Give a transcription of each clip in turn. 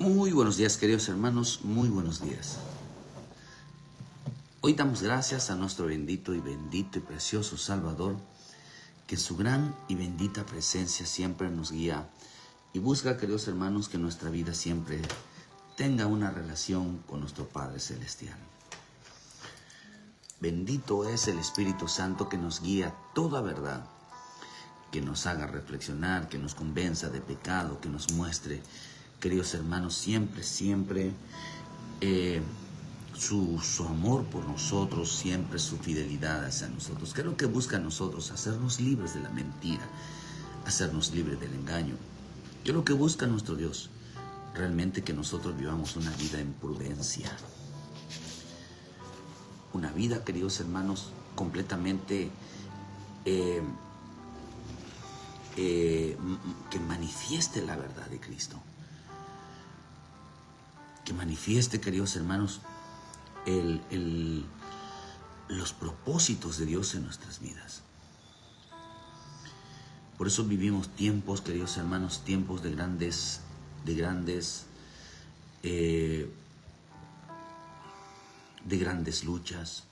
Muy buenos días, queridos hermanos, muy buenos días. Hoy damos gracias a nuestro bendito y precioso Salvador, que en su gran y bendita presencia siempre nos guía y busca, queridos hermanos, que nuestra vida siempre tenga una relación con nuestro Padre Celestial. Bendito es el Espíritu Santo que nos guía toda verdad, que nos haga reflexionar, que nos convenza de pecado, que nos muestre, queridos hermanos, siempre su amor por nosotros, siempre su fidelidad hacia nosotros. ¿Qué es lo que busca a nosotros? Hacernos libres de la mentira, hacernos libres del engaño. ¿Qué es lo que busca nuestro Dios? Realmente que nosotros vivamos una vida en prudencia. Una vida, queridos hermanos, completamente que manifieste la verdad de Cristo. Que manifieste, queridos hermanos, los propósitos de Dios en nuestras vidas. Por eso vivimos tiempos, queridos hermanos, tiempos de grandes luchas.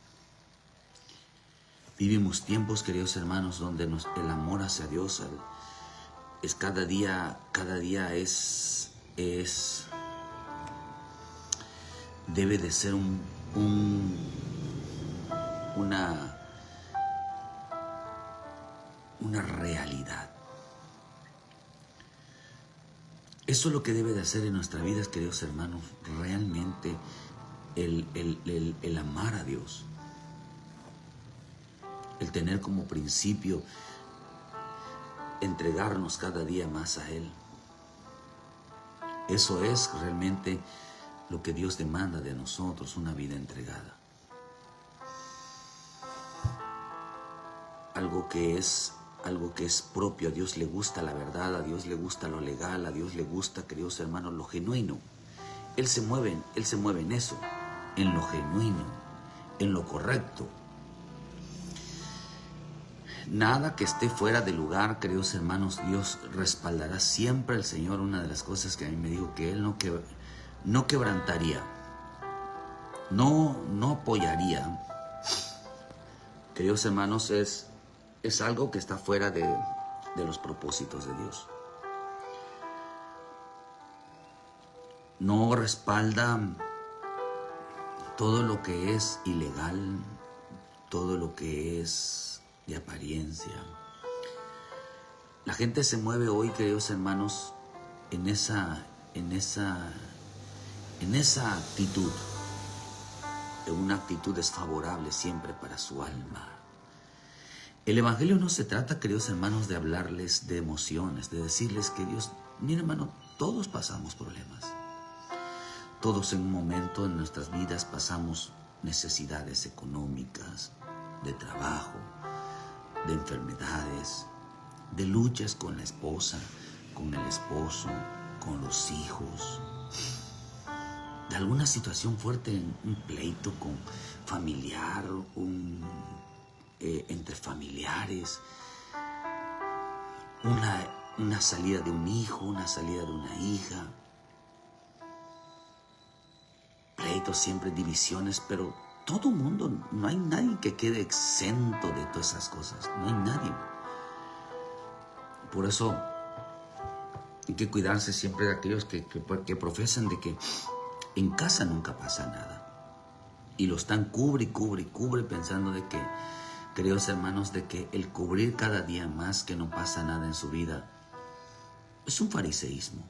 Vivimos tiempos, queridos hermanos, donde el amor hacia Dios es cada día debe de ser una realidad. Eso es lo que debe de hacer en nuestras vidas, queridos hermanos, realmente el amar a Dios, el tener como principio entregarnos cada día más a Él. Eso es realmente lo que Dios demanda de nosotros, una vida entregada. Algo que es propio. A Dios le gusta la verdad, a Dios le gusta lo legal, a Dios le gusta, queridos hermanos, lo genuino. Él se mueve en eso, en lo genuino, en lo correcto. Nada que esté fuera de lugar, queridos hermanos. Dios respaldará siempre al Señor. Una de las cosas que a mí me dijo, que Él no quebrantaría, no apoyaría, queridos hermanos, es algo que está fuera de los propósitos de Dios. No respalda todo lo que es ilegal, todo lo que es de apariencia. La gente se mueve hoy, queridos hermanos, en esa actitud, en una actitud desfavorable siempre para su alma. El Evangelio no se trata, queridos hermanos, de hablarles de emociones, de decirles que Dios, mira hermano, todos pasamos problemas. Todos en un momento en nuestras vidas pasamos necesidades económicas, de trabajo, de enfermedades, de luchas con la esposa, con el esposo, con los hijos, de alguna situación fuerte, un pleito con familiar, entre familiares, una salida de un hijo, una salida de una hija, pleitos siempre, divisiones, pero todo mundo, no hay nadie que quede exento de todas esas cosas, no hay nadie. Por eso hay que cuidarse siempre de aquellos que profesan de que en casa nunca pasa nada y lo están cubre pensando de que, queridos hermanos, de que el cubrir cada día más que no pasa nada en su vida es un fariseísmo.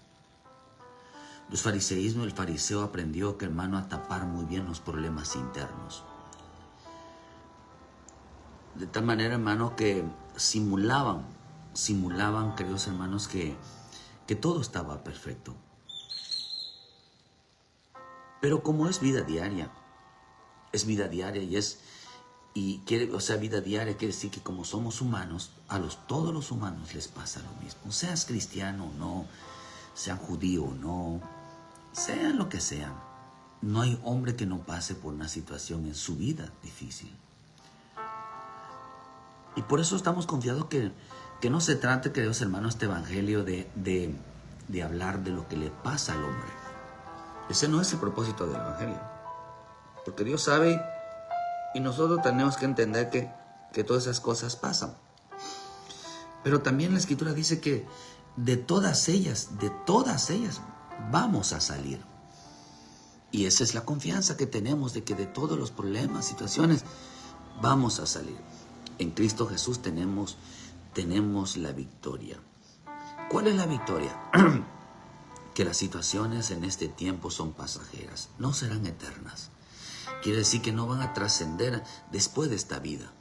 El fariseo aprendió, que hermano, a tapar muy bien los problemas internos. De tal manera, hermano, que simulaban, queridos hermanos, que todo estaba perfecto. Pero como es vida diaria vida diaria quiere decir que como somos humanos, todos los humanos les pasa lo mismo. Seas cristiano o no, sean judío o no, sean lo que sean, no hay hombre que no pase por una situación en su vida difícil. Y por eso estamos confiados que no se trate, queridos hermanos, este evangelio de hablar de lo que le pasa al hombre. Ese no es el propósito del Evangelio. Porque Dios sabe y nosotros tenemos que entender que todas esas cosas pasan. Pero también la Escritura dice que de todas ellas vamos a salir. Y esa es la confianza que tenemos de que de todos los problemas, situaciones, vamos a salir. En Cristo Jesús tenemos la victoria. ¿Cuál es la victoria? Que las situaciones en este tiempo son pasajeras, no serán eternas. Quiere decir que no van a trascender después de esta vida.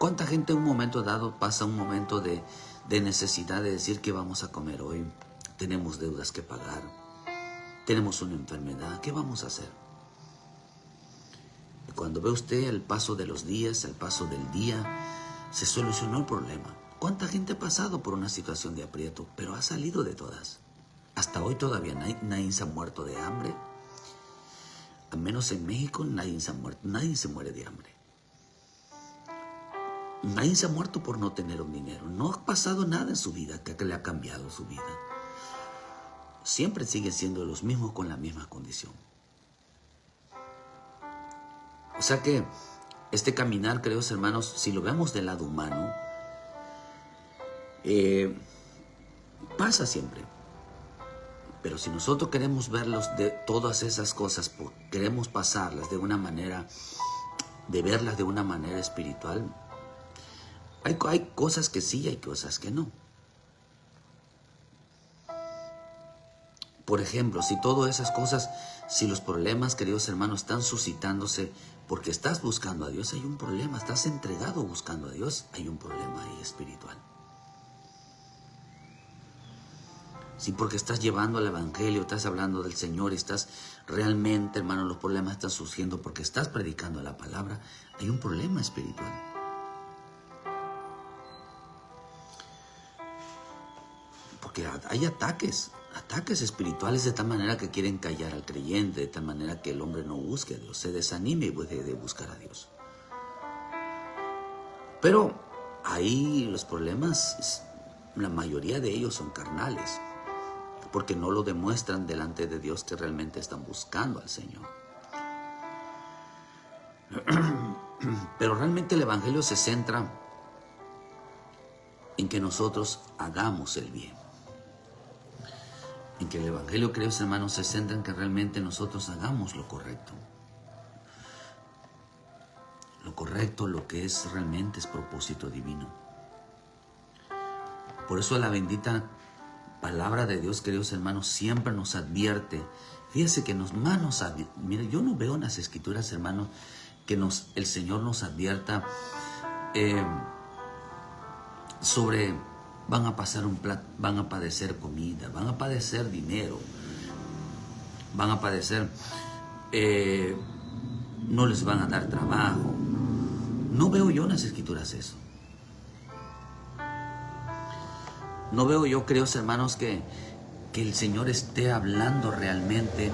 ¿Cuánta gente en un momento dado pasa un momento de necesidad de decir qué vamos a comer hoy? Tenemos deudas que pagar, tenemos una enfermedad, ¿qué vamos a hacer? Y cuando ve usted el paso de los días, el paso del día, se solucionó el problema. ¿Cuánta gente ha pasado por una situación de aprieto, pero ha salido de todas? Hasta hoy todavía nadie se ha muerto de hambre. Al menos en México nadie se ha muerto, nadie se muere de hambre. Nadie se ha muerto por no tener un dinero. No ha pasado nada en su vida que le ha cambiado su vida. Siempre siguen siendo los mismos con la misma condición. O sea que este caminar, queridos hermanos, si lo vemos del lado humano, pasa siempre. Pero si nosotros queremos verlos de todas esas cosas, queremos pasarlas de una manera, de verlas de una manera espiritual, hay cosas que sí y hay cosas que no. Por ejemplo, si todas esas cosas, si los problemas, queridos hermanos, están suscitándose porque estás buscando a Dios, hay un problema. Estás entregado buscando a Dios, hay un problema ahí espiritual. Si porque estás llevando el Evangelio, estás hablando del Señor, estás realmente, hermano, los problemas están surgiendo porque estás predicando la palabra, hay un problema espiritual. Porque hay ataques espirituales de tal manera que quieren callar al creyente, de tal manera que el hombre no busque a Dios, se desanime y deje de buscar a Dios. Pero ahí los problemas, la mayoría de ellos son carnales, porque no lo demuestran delante de Dios que realmente están buscando al Señor. Pero realmente el Evangelio se centra en que nosotros hagamos el bien. En que el Evangelio, queridos hermanos, se centra en que realmente nosotros hagamos lo correcto. Lo correcto, lo que es realmente es propósito divino. Por eso la bendita palabra de Dios, queridos hermanos, siempre nos advierte. Fíjense que mire, yo no veo en las Escrituras, hermanos, que el Señor nos advierta sobre van a padecer comida, van a padecer dinero, van a padecer, no les van a dar trabajo. No veo yo en las Escrituras eso. No veo yo, queridos hermanos, que el Señor esté hablando realmente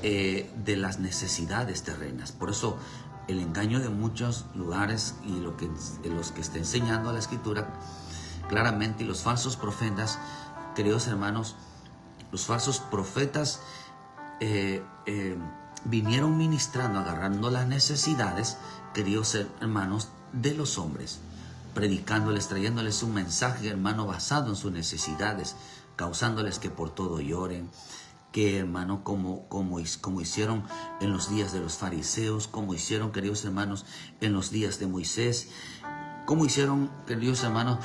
de las necesidades terrenas. Por eso el engaño de muchos lugares y los que está enseñando a la Escritura claramente, y los falsos profetas, queridos hermanos, los falsos profetas vinieron ministrando, agarrando las necesidades, queridos hermanos, de los hombres, predicándoles, trayéndoles un mensaje, hermano, basado en sus necesidades, causándoles que por todo lloren, que, hermano, como hicieron en los días de los fariseos, como hicieron, queridos hermanos, en los días de Moisés, como hicieron, queridos hermanos,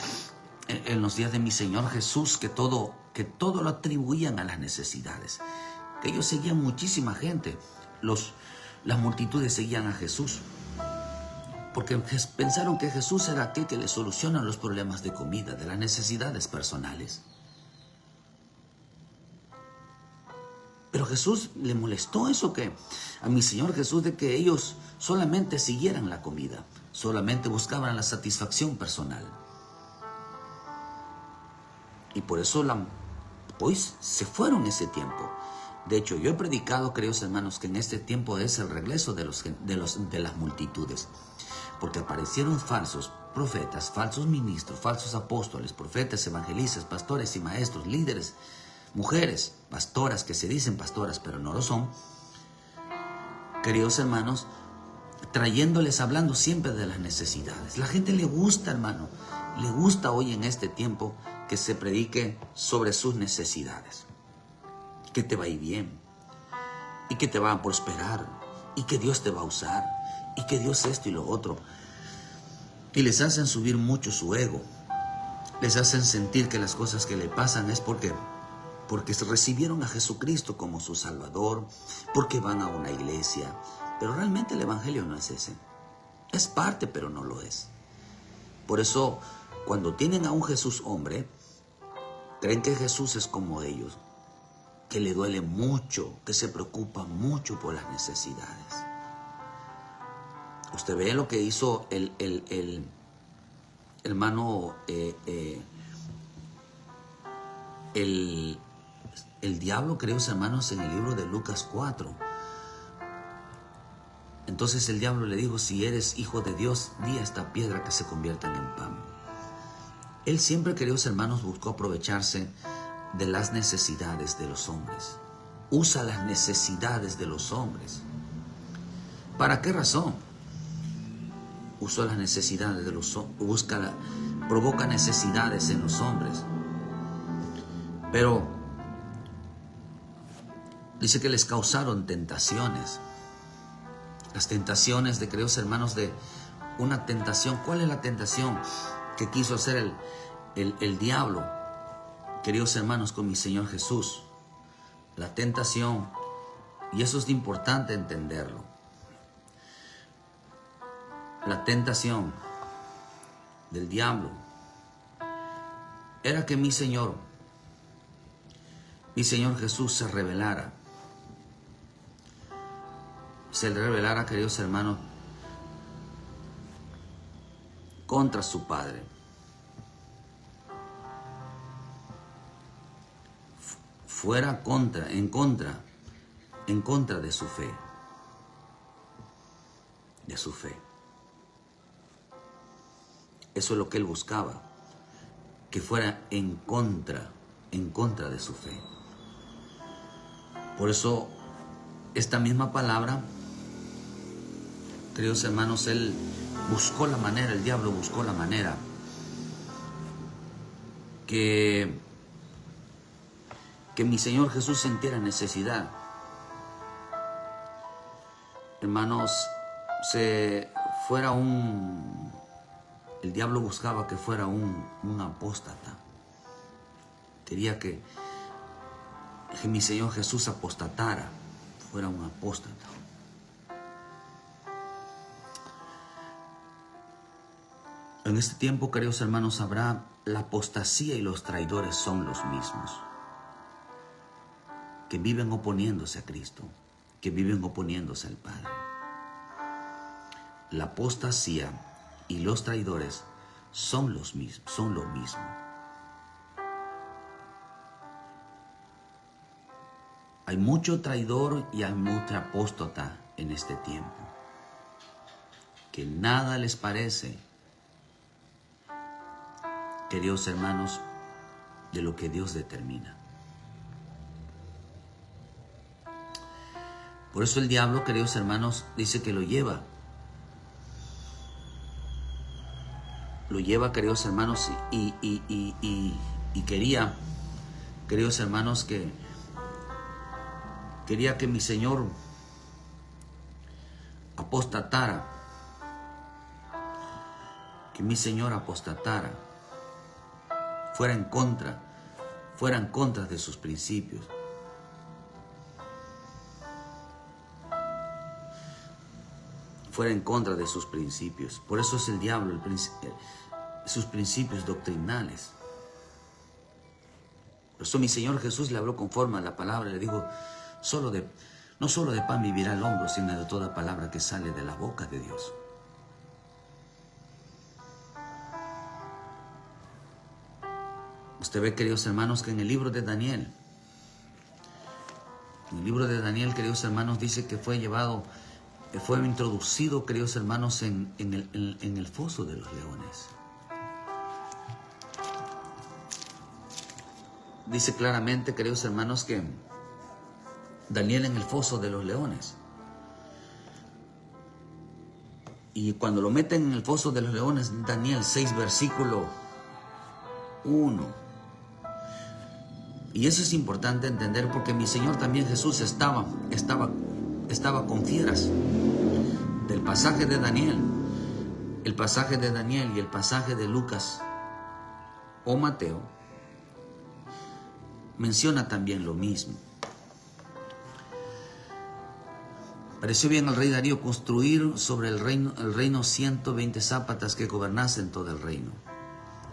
en los días de mi Señor Jesús, que todo lo atribuían a las necesidades, que ellos seguían muchísima gente, las multitudes seguían a Jesús, porque pensaron que Jesús era aquel que les soluciona los problemas de comida, de las necesidades personales. Pero Jesús le molestó eso a mi Señor Jesús, de que ellos solamente siguieran la comida, solamente buscaban la satisfacción personal. Y por eso pues se fueron ese tiempo. De hecho, yo he predicado, queridos hermanos, que en este tiempo es el regreso de las multitudes. Porque aparecieron falsos profetas, falsos ministros, falsos apóstoles, profetas, evangelistas, pastores y maestros, líderes, mujeres, pastoras, que se dicen pastoras, pero no lo son, queridos hermanos, trayéndoles, hablando siempre de las necesidades. La gente le gusta, hermano, le gusta hoy en este tiempo que se predique sobre sus necesidades, que te va a ir bien, y que te va a prosperar, y que Dios te va a usar, y que Dios esto y lo otro. Y les hacen subir mucho su ego, les hacen sentir que las cosas que le pasan es porque recibieron a Jesucristo como su Salvador, porque van a una iglesia. Pero realmente el Evangelio no es ese. Es parte, pero no lo es. Por eso, cuando tienen a un Jesús hombre, creen que Jesús es como ellos, que le duele mucho, que se preocupa mucho por las necesidades. Usted ve lo que hizo el hermano, el diablo, queridos hermanos, en el libro de Lucas 4. Entonces el diablo le dijo: si eres hijo de Dios, di a esta piedra que se convierta en pan. Él siempre, queridos hermanos, buscó aprovecharse de las necesidades de los hombres. Usa las necesidades de los hombres. ¿Para qué razón? Usó las necesidades de los hombres, provoca necesidades en los hombres. Pero dice que les causaron tentaciones. Las tentaciones de, queridos hermanos, de una tentación. ¿Cuál es la tentación que quiso hacer el diablo, queridos hermanos, con mi Señor Jesús? La tentación, y eso es importante entenderlo. La tentación del diablo era que mi Señor Jesús se rebelara, queridos hermanos, contra su Padre. Fuera en contra de su fe. Eso es lo que él buscaba, que fuera en contra de su fe. Por eso, esta misma palabra, queridos hermanos, el diablo buscó la manera que mi Señor Jesús sintiera necesidad. Hermanos, el diablo buscaba que fuera un apóstata. Quería que mi Señor Jesús apostatara, fuera un apóstata. En este tiempo, queridos hermanos, habrá la apostasía, y los traidores son los mismos, que viven oponiéndose a Cristo, que viven oponiéndose al Padre. La apostasía y los traidores son lo mismo. Hay mucho traidor y hay mucha apóstata en este tiempo, que nada les parece, queridos hermanos, de lo que Dios determina. Por eso el diablo, queridos hermanos, dice que lo lleva, queridos hermanos, y quería, queridos hermanos, quería que mi Señor apostatara, fuera en contra de sus principios. Fuera en contra de sus principios. Por eso es el diablo, sus principios doctrinales. Por eso mi Señor Jesús le habló conforme a la palabra, le dijo: no solo de pan vivirá el hombre, sino de toda palabra que sale de la boca de Dios. Usted ve, queridos hermanos, que en el libro de Daniel, queridos hermanos, dice que fue introducido, queridos hermanos, en el foso de los leones. dice claramente, queridos hermanos, que Daniel en el foso de los leones. Y cuando lo meten en el foso de los leones, Daniel 6, versículo 1. Y eso es importante entender porque mi Señor también Jesús estaba con fieras. Del pasaje de Daniel, el pasaje de Daniel y el pasaje de Lucas o Mateo menciona también lo mismo. Pareció bien al rey Darío construir sobre el reino 120 sápatas que gobernasen todo el reino.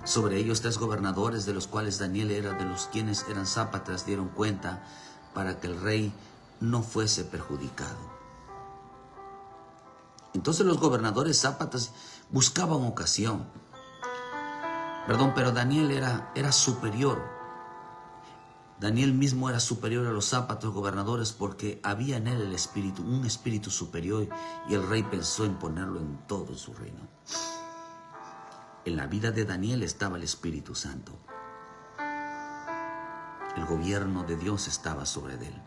Sobre ellos 3 gobernadores, de los cuales Daniel era de los quienes eran sápatas, dieron cuenta para que el rey no fuese perjudicado. Entonces los gobernadores sápatas buscaban ocasión. Pero Daniel era superior. Daniel mismo era superior a los sápatos gobernadores porque había en él un espíritu superior, y el rey pensó en ponerlo en todo su reino. En la vida de Daniel estaba el Espíritu Santo. El gobierno de Dios estaba sobre él.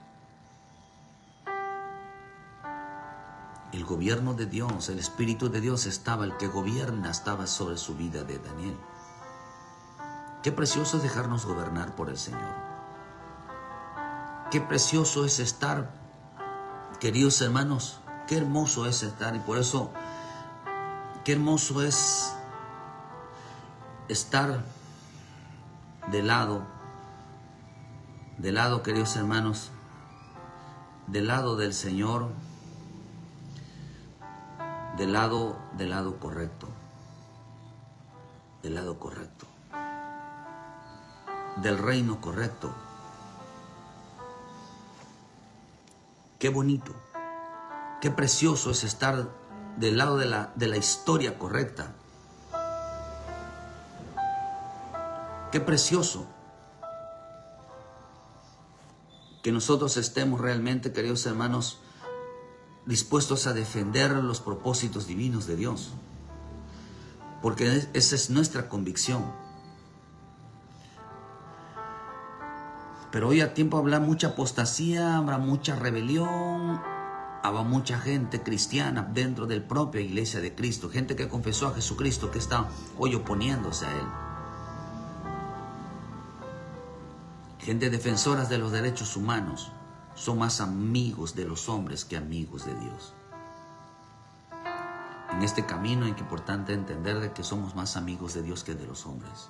El gobierno de Dios, el Espíritu de Dios estaba, el que gobierna estaba sobre su vida de Daniel. Qué precioso es dejarnos gobernar por el Señor. Qué precioso es estar, queridos hermanos, qué hermoso es estar, y por eso, qué hermoso es estar de lado, queridos hermanos, del lado del Señor, del lado correcto, del reino correcto. Qué bonito, qué precioso es estar del lado de la historia correcta. Qué precioso que nosotros estemos realmente, queridos hermanos, dispuestos a defender los propósitos divinos de Dios, porque esa es nuestra convicción. Pero hoy a tiempo habrá mucha apostasía, habrá mucha rebelión, habrá mucha gente cristiana dentro de la propia iglesia de Cristo, gente que confesó a Jesucristo, que está hoy oponiéndose a Él. Gente defensoras de los derechos humanos, son más amigos de los hombres que amigos de Dios. En este camino es importante entender de que somos más amigos de Dios que de los hombres,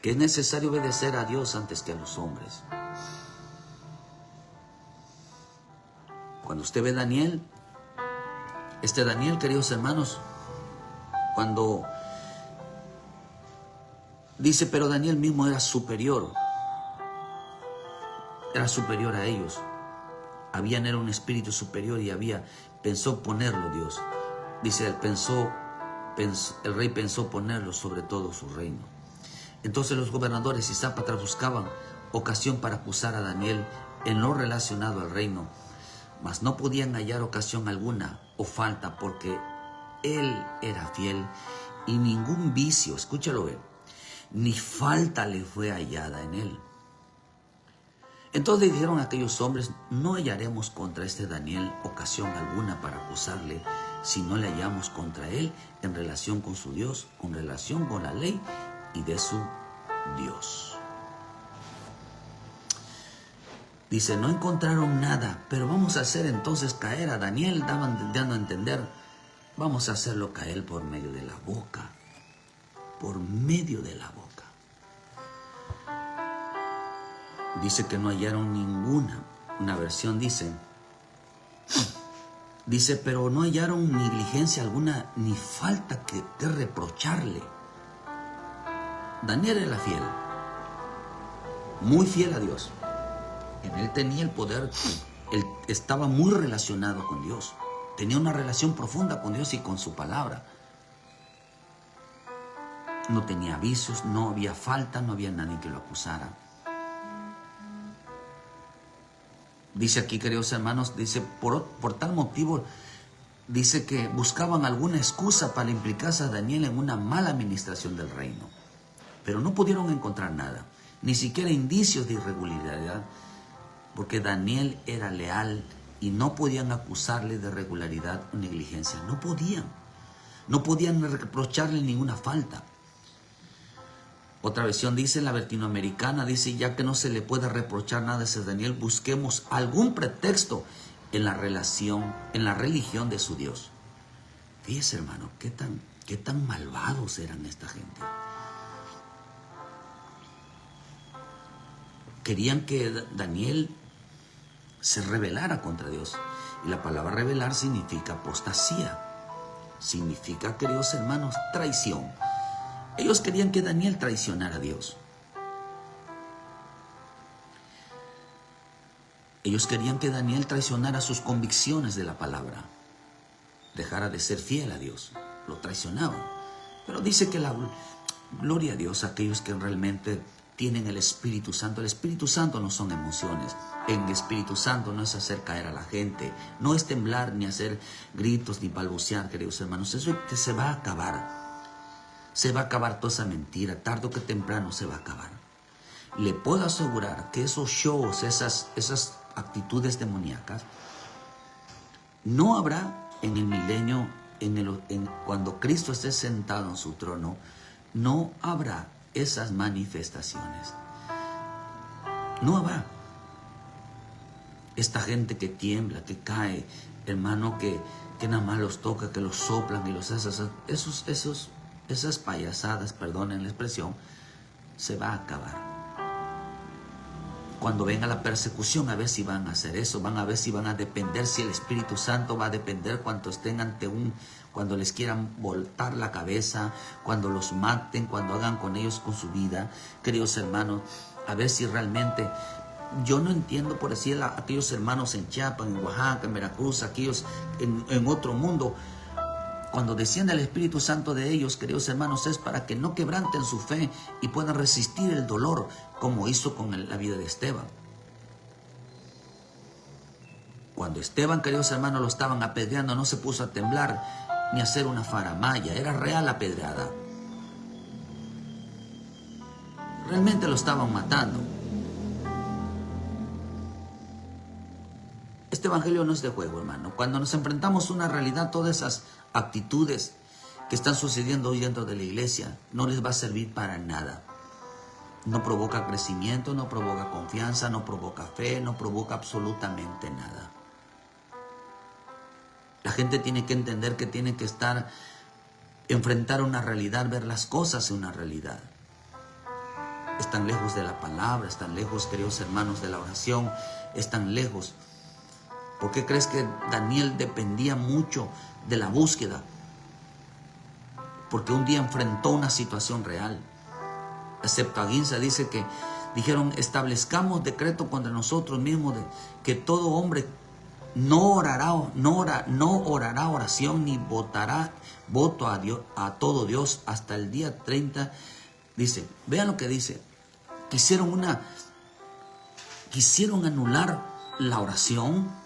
que es necesario obedecer a Dios antes que a los hombres. Cuando usted ve Daniel, Daniel, queridos hermanos, cuando dice, pero Daniel mismo era superior a ellos. Había en él un espíritu superior y pensó ponerlo Dios. Dice, el rey pensó ponerlo sobre todo su reino. Entonces los gobernadores y sátrapas buscaban ocasión para acusar a Daniel en lo relacionado al reino, mas no podían hallar ocasión alguna o falta, porque él era fiel y ningún vicio, escúchalo bien, ni falta le fue hallada en él. Entonces dijeron aquellos hombres, no hallaremos contra este Daniel ocasión alguna para acusarle, si no le hallamos contra él en relación con su Dios, con relación con la ley y de su Dios. Dice, no encontraron nada, pero vamos a hacer entonces caer a Daniel, daban dando a entender, vamos a hacerlo caer por medio de la boca, Dice que no hallaron ninguna, una versión dice, pero no hallaron negligencia alguna, ni falta que reprocharle. Daniel era fiel, muy fiel a Dios. En él tenía el poder, él estaba muy relacionado con Dios, tenía una relación profunda con Dios y con su palabra. No tenía vicios, no había falta, no había nadie que lo acusara. Dice aquí, queridos hermanos, dice, por tal motivo, dice que buscaban alguna excusa para implicarse a Daniel en una mala administración del reino, pero no pudieron encontrar nada. ni siquiera indicios de irregularidad, porque Daniel era leal y no podían acusarle de irregularidad o negligencia. No podían reprocharle ninguna falta. Otra versión dice, la latinoamericana dice, ya que no se le puede reprochar nada a ese Daniel, busquemos algún pretexto en la religión de su Dios. Fíjese, hermano, qué tan malvados eran esta gente. Querían que Daniel se rebelara contra Dios. Y la palabra rebelar significa apostasía. Significa, queridos hermanos, traición. Ellos querían que Daniel traicionara a Dios. Ellos querían que Daniel traicionara sus convicciones de la palabra. Dejara de ser fiel a Dios. Lo traicionaban. Pero dice que gloria a Dios, aquellos que realmente tienen el Espíritu Santo. El Espíritu Santo no son emociones. En el Espíritu Santo no es hacer caer a la gente. No es temblar, ni hacer gritos, ni balbucear, queridos hermanos. Eso se va a acabar. Se va a acabar toda esa mentira. Tarde o que temprano se va a acabar. Le puedo asegurar que esos shows, esas actitudes demoníacas, no habrá en el milenio, cuando Cristo esté sentado en su trono, no habrá esas manifestaciones. No habrá. Esta gente que tiembla, que cae, hermano, que nada más los toca, que los soplan y los hacen, esas payasadas, perdonen la expresión, se va a acabar. Cuando venga la persecución, a ver si van a hacer eso, van a ver si van a depender, si el Espíritu Santo va a depender cuando estén cuando les quieran voltar la cabeza, cuando los maten, cuando hagan con ellos con su vida, queridos hermanos, a ver si realmente, yo no entiendo, por decir, aquellos hermanos en Chiapas, en Oaxaca, en Veracruz, aquellos en otro mundo, cuando desciende el Espíritu Santo de ellos, queridos hermanos, es para que no quebranten su fe y puedan resistir el dolor, como hizo con la vida de Esteban. Cuando Esteban, queridos hermanos, lo estaban apedreando, no se puso a temblar ni a hacer una faramalla, era real la pedrada. Realmente lo estaban matando. Este evangelio no es de juego, hermano. Cuando nos enfrentamos a una realidad, todas esas actitudes que están sucediendo hoy dentro de la iglesia no les va a servir para nada. No provoca crecimiento, no provoca confianza, no provoca fe, no provoca absolutamente nada. La gente tiene que entender que tiene que enfrentar una realidad, ver las cosas en una realidad. Están lejos de la palabra, están lejos, queridos hermanos, de la oración, están lejos. ¿Por qué crees que Daniel dependía mucho de la búsqueda? Porque un día enfrentó una situación real. La Septuaginta dice que dijeron, establezcamos decreto contra nosotros mismos de que todo hombre no orará oración ni votará voto a Dios, a todo Dios hasta el día 30. Dice, vean lo que dice. Quisieron anular la oración.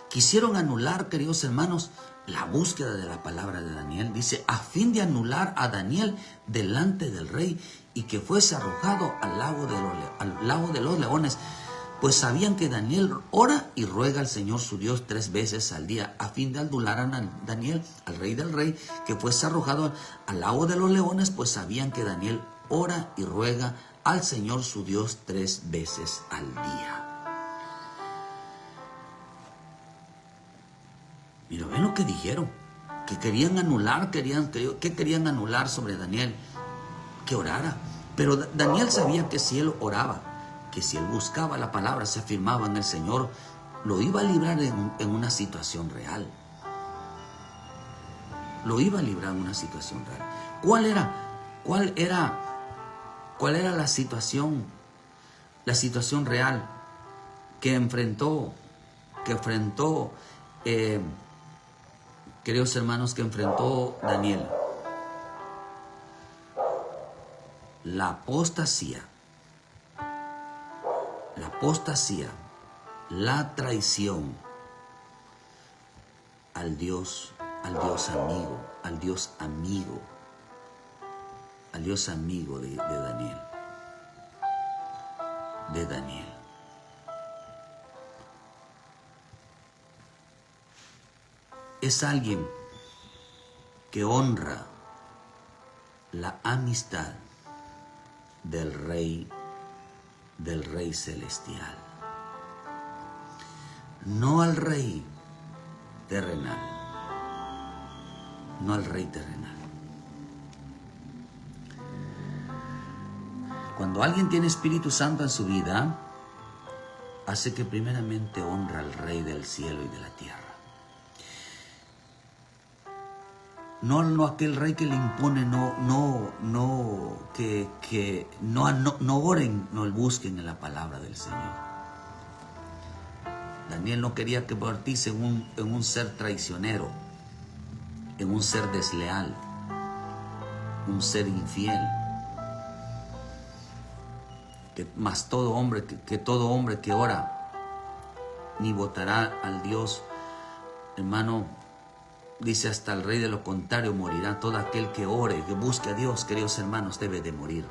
Quisieron anular, queridos hermanos, la búsqueda de la palabra de Daniel. Dice, a fin de anular a Daniel delante del rey y que fuese arrojado al lago de los leones, pues sabían que Daniel ora y ruega al Señor su Dios 3 veces al día, a fin de anular a Daniel, al rey del rey, que fuese arrojado al lago de los leones, pues sabían que Daniel ora y ruega al Señor su Dios 3 veces al día. Mira, ven lo que dijeron, que querían anular, ¿qué querían anular sobre Daniel? Que orara. Pero Daniel sabía que si él oraba, que si él buscaba la palabra, se afirmaba en el Señor, lo iba a librar en una situación real. Lo iba a librar en una situación real. ¿Cuál era la situación real que enfrentó, queridos hermanos, que enfrentó Daniel? La apostasía, la traición al Dios amigo de Daniel. de Daniel. Es alguien que honra la amistad del Rey celestial, no al rey terrenal, no al rey terrenal. Cuando alguien tiene Espíritu Santo en su vida, hace que primeramente honra al Rey del cielo y de la tierra. No aquel rey que le impone, que no oren, no busquen en la palabra del Señor. Daniel no quería convertirse en un ser traicionero, en un ser desleal, un ser infiel. Que todo hombre que ora ni votará al Dios, hermano. Dice, hasta el rey de lo contrario morirá. Todo aquel que ore, que busque a Dios, queridos hermanos, debe de morir.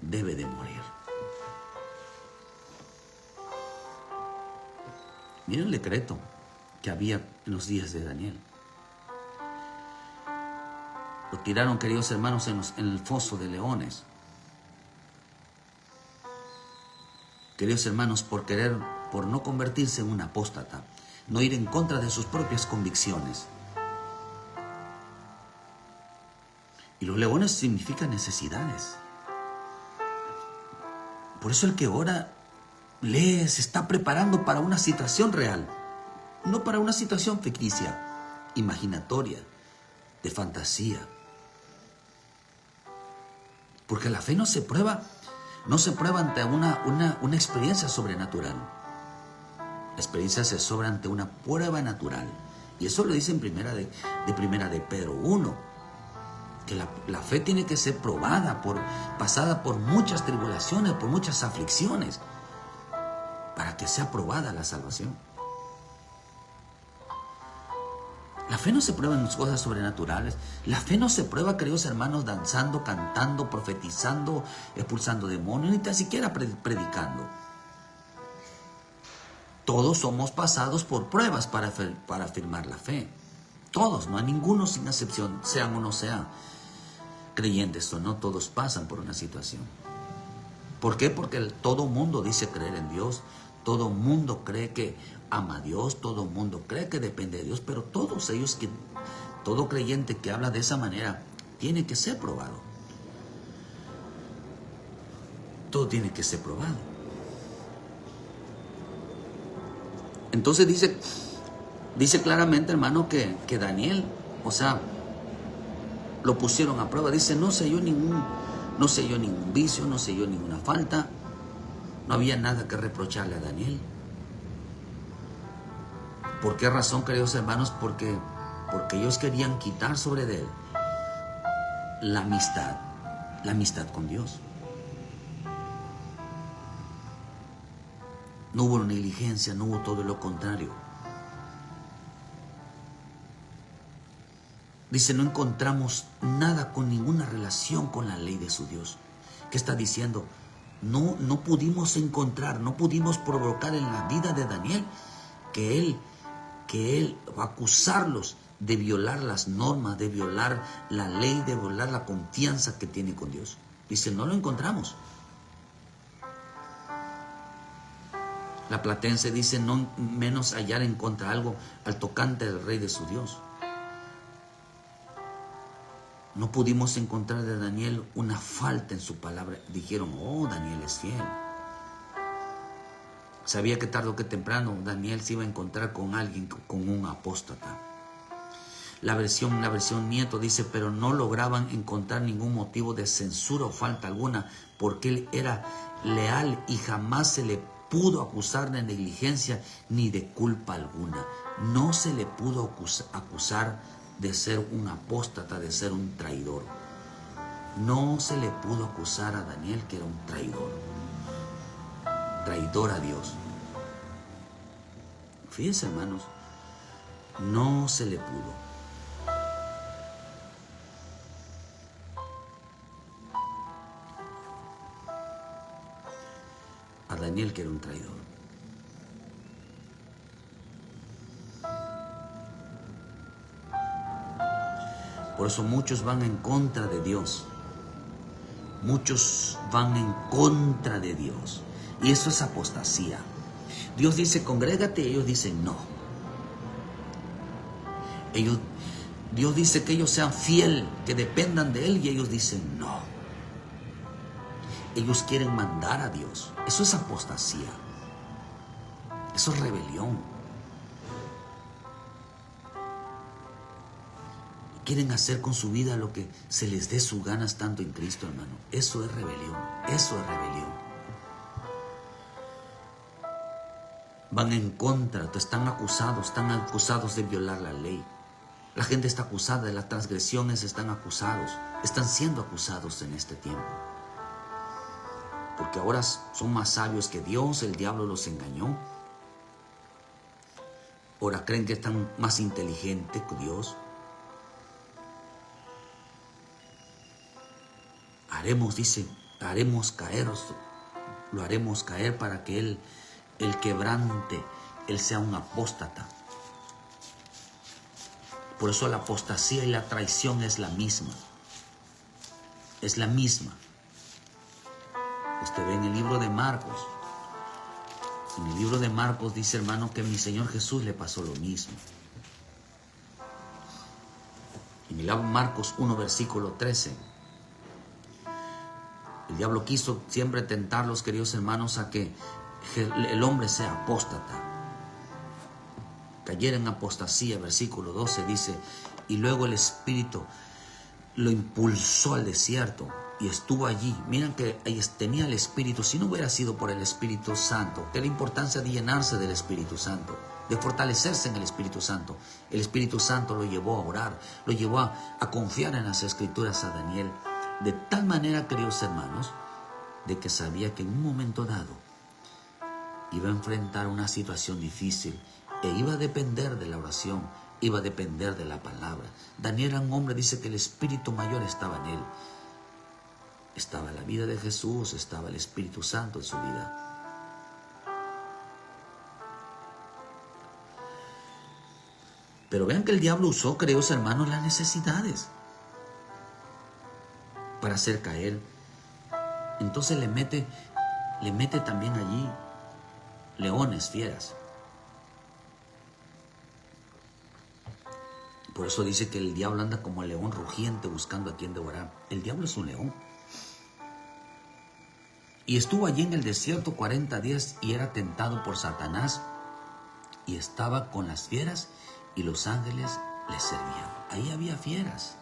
Debe de morir. Miren el decreto que había en los días de Daniel. Lo tiraron, queridos hermanos, en el foso de leones. Queridos hermanos, por no convertirse en un apóstata, no ir en contra de sus propias convicciones. Y los leones significan necesidades. Por eso el que ora, lee, se está preparando para una situación real, no para una situación ficticia, imaginatoria, de fantasía. Porque la fe no se prueba ante una experiencia sobrenatural. La experiencia se sobra ante una prueba natural. Y eso lo dice en primera de Pedro 1. Que la fe tiene que ser probada, pasada por muchas tribulaciones, por muchas aflicciones, para que sea probada la salvación. La fe no se prueba en cosas sobrenaturales. La fe no se prueba, queridos hermanos, danzando, cantando, profetizando, expulsando demonios, ni tan siquiera predicando. Todos somos pasados por pruebas para afirmar la fe. Todos, no hay ninguno sin excepción, sean o no sean creyentes o no, todos pasan por una situación. ¿Por qué? Porque todo mundo dice creer en Dios, todo mundo cree que ama a Dios, todo mundo cree que depende de Dios, pero todo creyente que habla de esa manera tiene que ser probado. Todo tiene que ser probado. Entonces dice claramente, hermano, que Daniel, o sea, lo pusieron a prueba. Dice, no se halló ningún vicio, no se halló ninguna falta. No había nada que reprocharle a Daniel. ¿Por qué razón, queridos hermanos? Porque ellos querían quitar sobre él la amistad con Dios. No hubo negligencia, no hubo todo lo contrario. Dice, no encontramos nada con ninguna relación con la ley de su Dios. ¿Qué está diciendo? No pudimos encontrar, no pudimos provocar en la vida de Daniel que él acusarlos de violar las normas, de violar la ley, de violar la confianza que tiene con Dios. Dice, no lo encontramos. La Platense dice, no menos hallar en contra algo al tocante del rey de su Dios. No pudimos encontrar de Daniel una falta en su palabra. Dijeron, oh, Daniel es fiel. Sabía que tarde o que temprano Daniel se iba a encontrar con alguien, con un apóstata. La versión Nieto dice, pero no lograban encontrar ningún motivo de censura o falta alguna, porque él era leal y jamás se le pudo acusar de negligencia ni de culpa alguna. No se le pudo acusar de ser un apóstata, de ser un traidor. No se le pudo acusar a Daniel que era un traidor a Dios. Fíjense, hermanos, no se le pudo. Daniel, que era un traidor. Por eso muchos van en contra de Dios. Muchos van en contra de Dios. Y eso es apostasía. Dios dice, congrégate, y ellos dicen no. Dios dice que ellos sean fieles, que dependan de Él, y ellos dicen no. Ellos quieren mandar a Dios. Eso es apostasía. Eso es rebelión. Quieren hacer con su vida lo que se les dé su ganas tanto en Cristo, hermano. Eso es rebelión. Eso es rebelión. Van en contra, están acusados de violar la ley. La gente está acusada de las transgresiones, están siendo acusados en este tiempo. Porque ahora son más sabios que Dios, el diablo los engañó. Ahora creen que están más inteligentes que Dios. Lo haremos caer para que Él quebrante, Él sea un apóstata. Por eso la apostasía y la traición es la misma. Es la misma. Usted ve en el libro de Marcos. En el libro de Marcos dice, hermano, que a mi Señor Jesús le pasó lo mismo. En el Marcos 1, versículo 13. El diablo quiso siempre tentarlos, queridos hermanos, a que el hombre sea apóstata. Cayera en apostasía. Versículo 12 dice, y luego el Espíritu lo impulsó al desierto y estuvo allí. Miren que ahí tenía el Espíritu. Si no hubiera sido por el Espíritu Santo, que la importancia de llenarse del Espíritu Santo, de fortalecerse en el Espíritu Santo. El Espíritu Santo lo llevó a orar, lo llevó a confiar en las Escrituras a Daniel. De tal manera, queridos hermanos, de que sabía que en un momento dado iba a enfrentar una situación difícil e iba a depender de la oración, iba a depender de la palabra. Daniel era un hombre, dice que el Espíritu Mayor estaba en él. Estaba la vida de Jesús, estaba el Espíritu Santo en su vida. Pero vean que el diablo usó, queridos hermanos, las necesidades para hacer caer. Entonces le mete también allí leones, fieras. Por eso dice que el diablo anda como el león rugiente buscando a quien devorar. El diablo es un león. Y estuvo allí en el desierto 40 días y era tentado por Satanás. Y estaba con las fieras y los ángeles le servían. Ahí había fieras.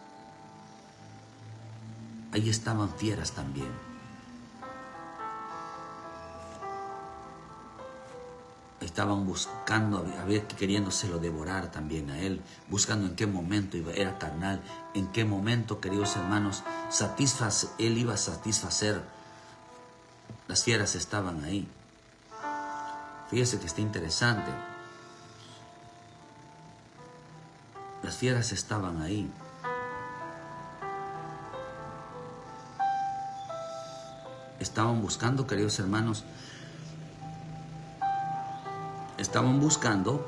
Ahí estaban fieras también. Estaban buscando, queriéndoselo devorar también a él, buscando en qué momento era carnal, en qué momento, queridos hermanos, él iba a satisfacer. Las fieras estaban ahí. Fíjese que está interesante. Las fieras estaban ahí. Estaban buscando, queridos hermanos, estaban buscando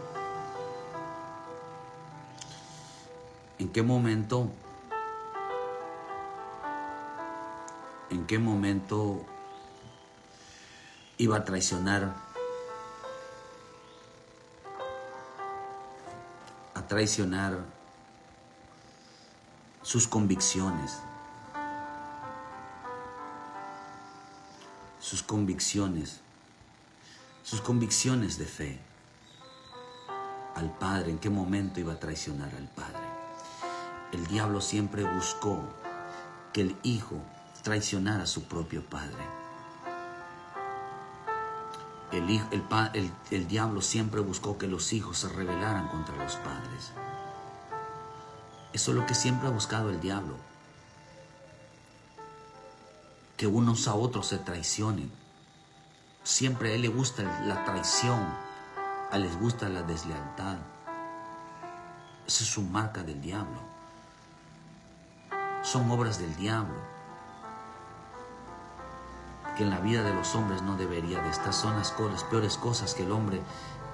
en qué momento iba a traicionar sus convicciones. Sus convicciones de fe al Padre. ¿En qué momento iba a traicionar al Padre? El diablo siempre buscó que el Hijo traicionara a su propio Padre. El diablo siempre buscó que los hijos se rebelaran contra los padres. Eso es lo que siempre ha buscado el diablo. Que unos a otros se traicionen. Siempre a él le gusta la traición, a él les gusta la deslealtad. Esa es su marca del diablo. Son obras del diablo. que en la vida de los hombres no debería de estar. Son las peores cosas que el hombre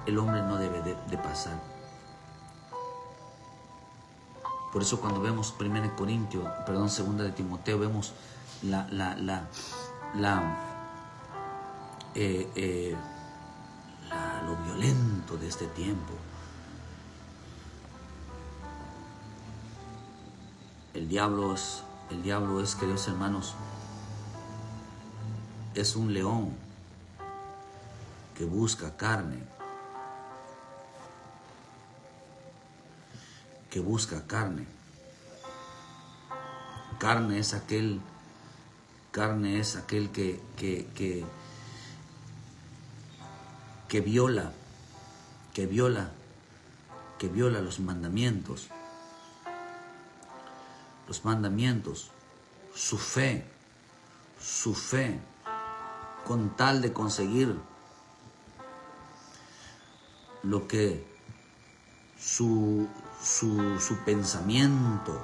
no debe de pasar. Por eso cuando vemos 2 de Timoteo, vemos lo violento de este tiempo. El diablo es, queridos hermanos, es un león que busca carne. Carne es aquel que viola los mandamientos. Su fe, con tal de conseguir lo que su pensamiento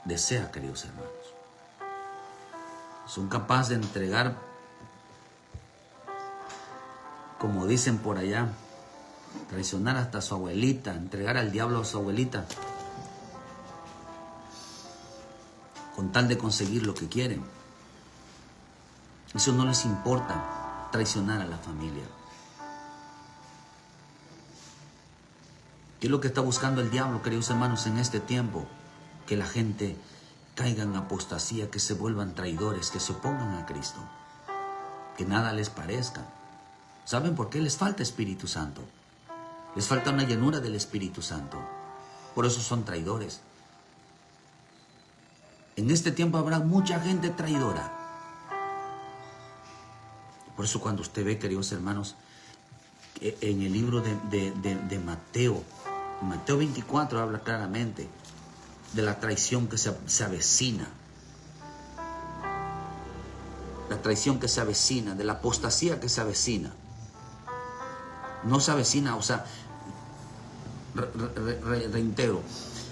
desea, queridos hermanos. Son capaces de entregar, como dicen por allá, traicionar hasta a su abuelita, entregar al diablo a su abuelita, con tal de conseguir lo que quieren. Eso no les importa, traicionar a la familia. ¿Qué es lo que está buscando el diablo, queridos hermanos, en este tiempo? Que la gente caiga en apostasía, que se vuelvan traidores, que se opongan a Cristo, que nada les parezca. ¿Saben por qué? Les falta Espíritu Santo. Les falta una llenura del Espíritu Santo. Por eso son traidores. En este tiempo habrá mucha gente traidora. Por eso cuando usted ve, queridos hermanos, en el libro de Mateo 24 habla claramente de la traición que se avecina. La traición que se avecina, de la apostasía que se avecina. No se avecina, o sea, reitero,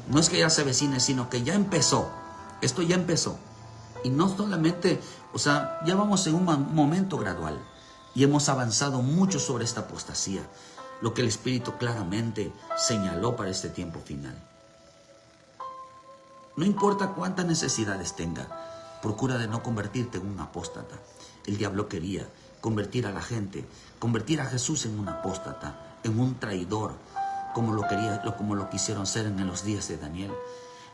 no es que ya se avecine, sino que ya empezó. Esto ya empezó. Y no solamente, o sea, ya vamos en un momento gradual. Y hemos avanzado mucho sobre esta apostasía. Lo que el Espíritu claramente señaló para este tiempo final. No importa cuántas necesidades tenga, procura de no convertirte en un apóstata. El diablo quería convertir a la gente, convertir a Jesús en un apóstata, en un traidor, como lo quisieron ser en los días de Daniel.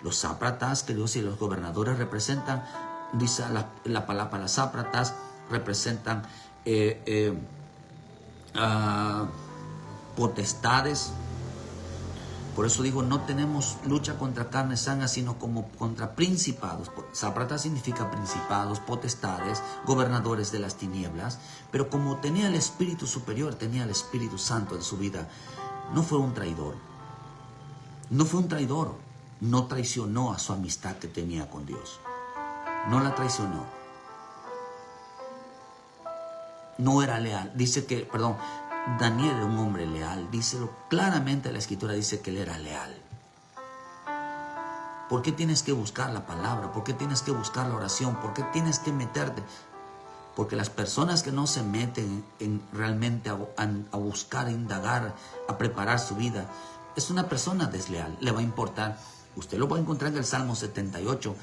Los sátrapas, queridos, y los gobernadores representan, dice la palabra, las sátrapas representan potestades. Por eso digo, no tenemos lucha contra carne sana, sino como contra principados. Sáprata significa principados, potestades, gobernadores de las tinieblas. Pero como tenía el Espíritu Superior, tenía el Espíritu Santo en su vida, no fue un traidor. No traicionó a su amistad que tenía con Dios. No la traicionó. No era leal. Daniel era un hombre leal. Díselo claramente, la Escritura dice que él era leal. ¿Por qué tienes que buscar la palabra? ¿Por qué tienes que buscar la oración? ¿Por qué tienes que meterte? Porque las personas que no se meten realmente a buscar, a indagar, a preparar su vida, es una persona desleal. Le va a importar. Usted lo va a encontrar en el Salmo 78,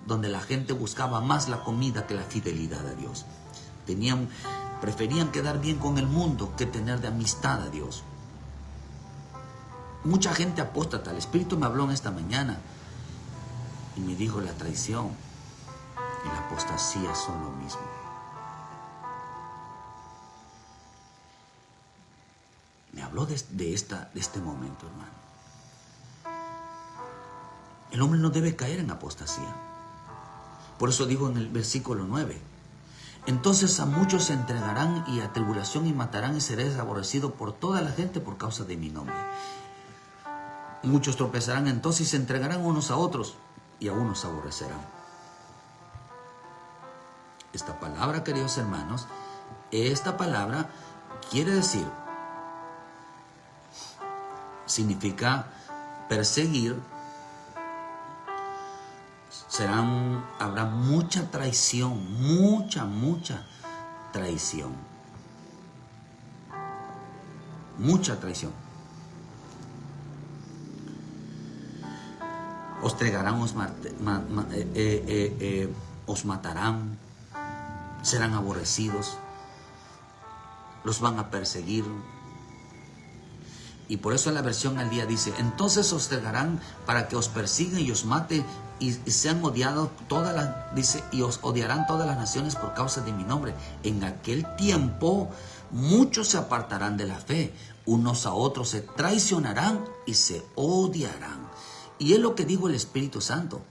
donde la gente buscaba más la comida que la fidelidad a Dios. Preferían quedar bien con el mundo que tener de amistad a Dios. Mucha gente apóstata. El Espíritu me habló en esta mañana y me dijo: la traición y la apostasía son lo mismo. Me habló de este momento, hermano. El hombre no debe caer en apostasía. Por eso digo en el versículo 9: entonces a muchos se entregarán y a tribulación y matarán, y seréis aborrecido por toda la gente por causa de mi nombre. Muchos tropezarán entonces y se entregarán unos a otros, y a unos aborrecerán. Esta palabra, queridos hermanos, esta palabra quiere decir, significa perseguir, Habrá mucha traición, mucha traición. Mucha traición. Os entregarán, os matarán, serán aborrecidos, los van a perseguir. Y por eso en la versión al día dice, entonces os entregarán para que os persigan y os maten y sean odiados y os odiarán todas las naciones por causa de mi nombre. En aquel tiempo muchos se apartarán de la fe, unos a otros se traicionarán y se odiarán. Y es lo que dijo el Espíritu Santo.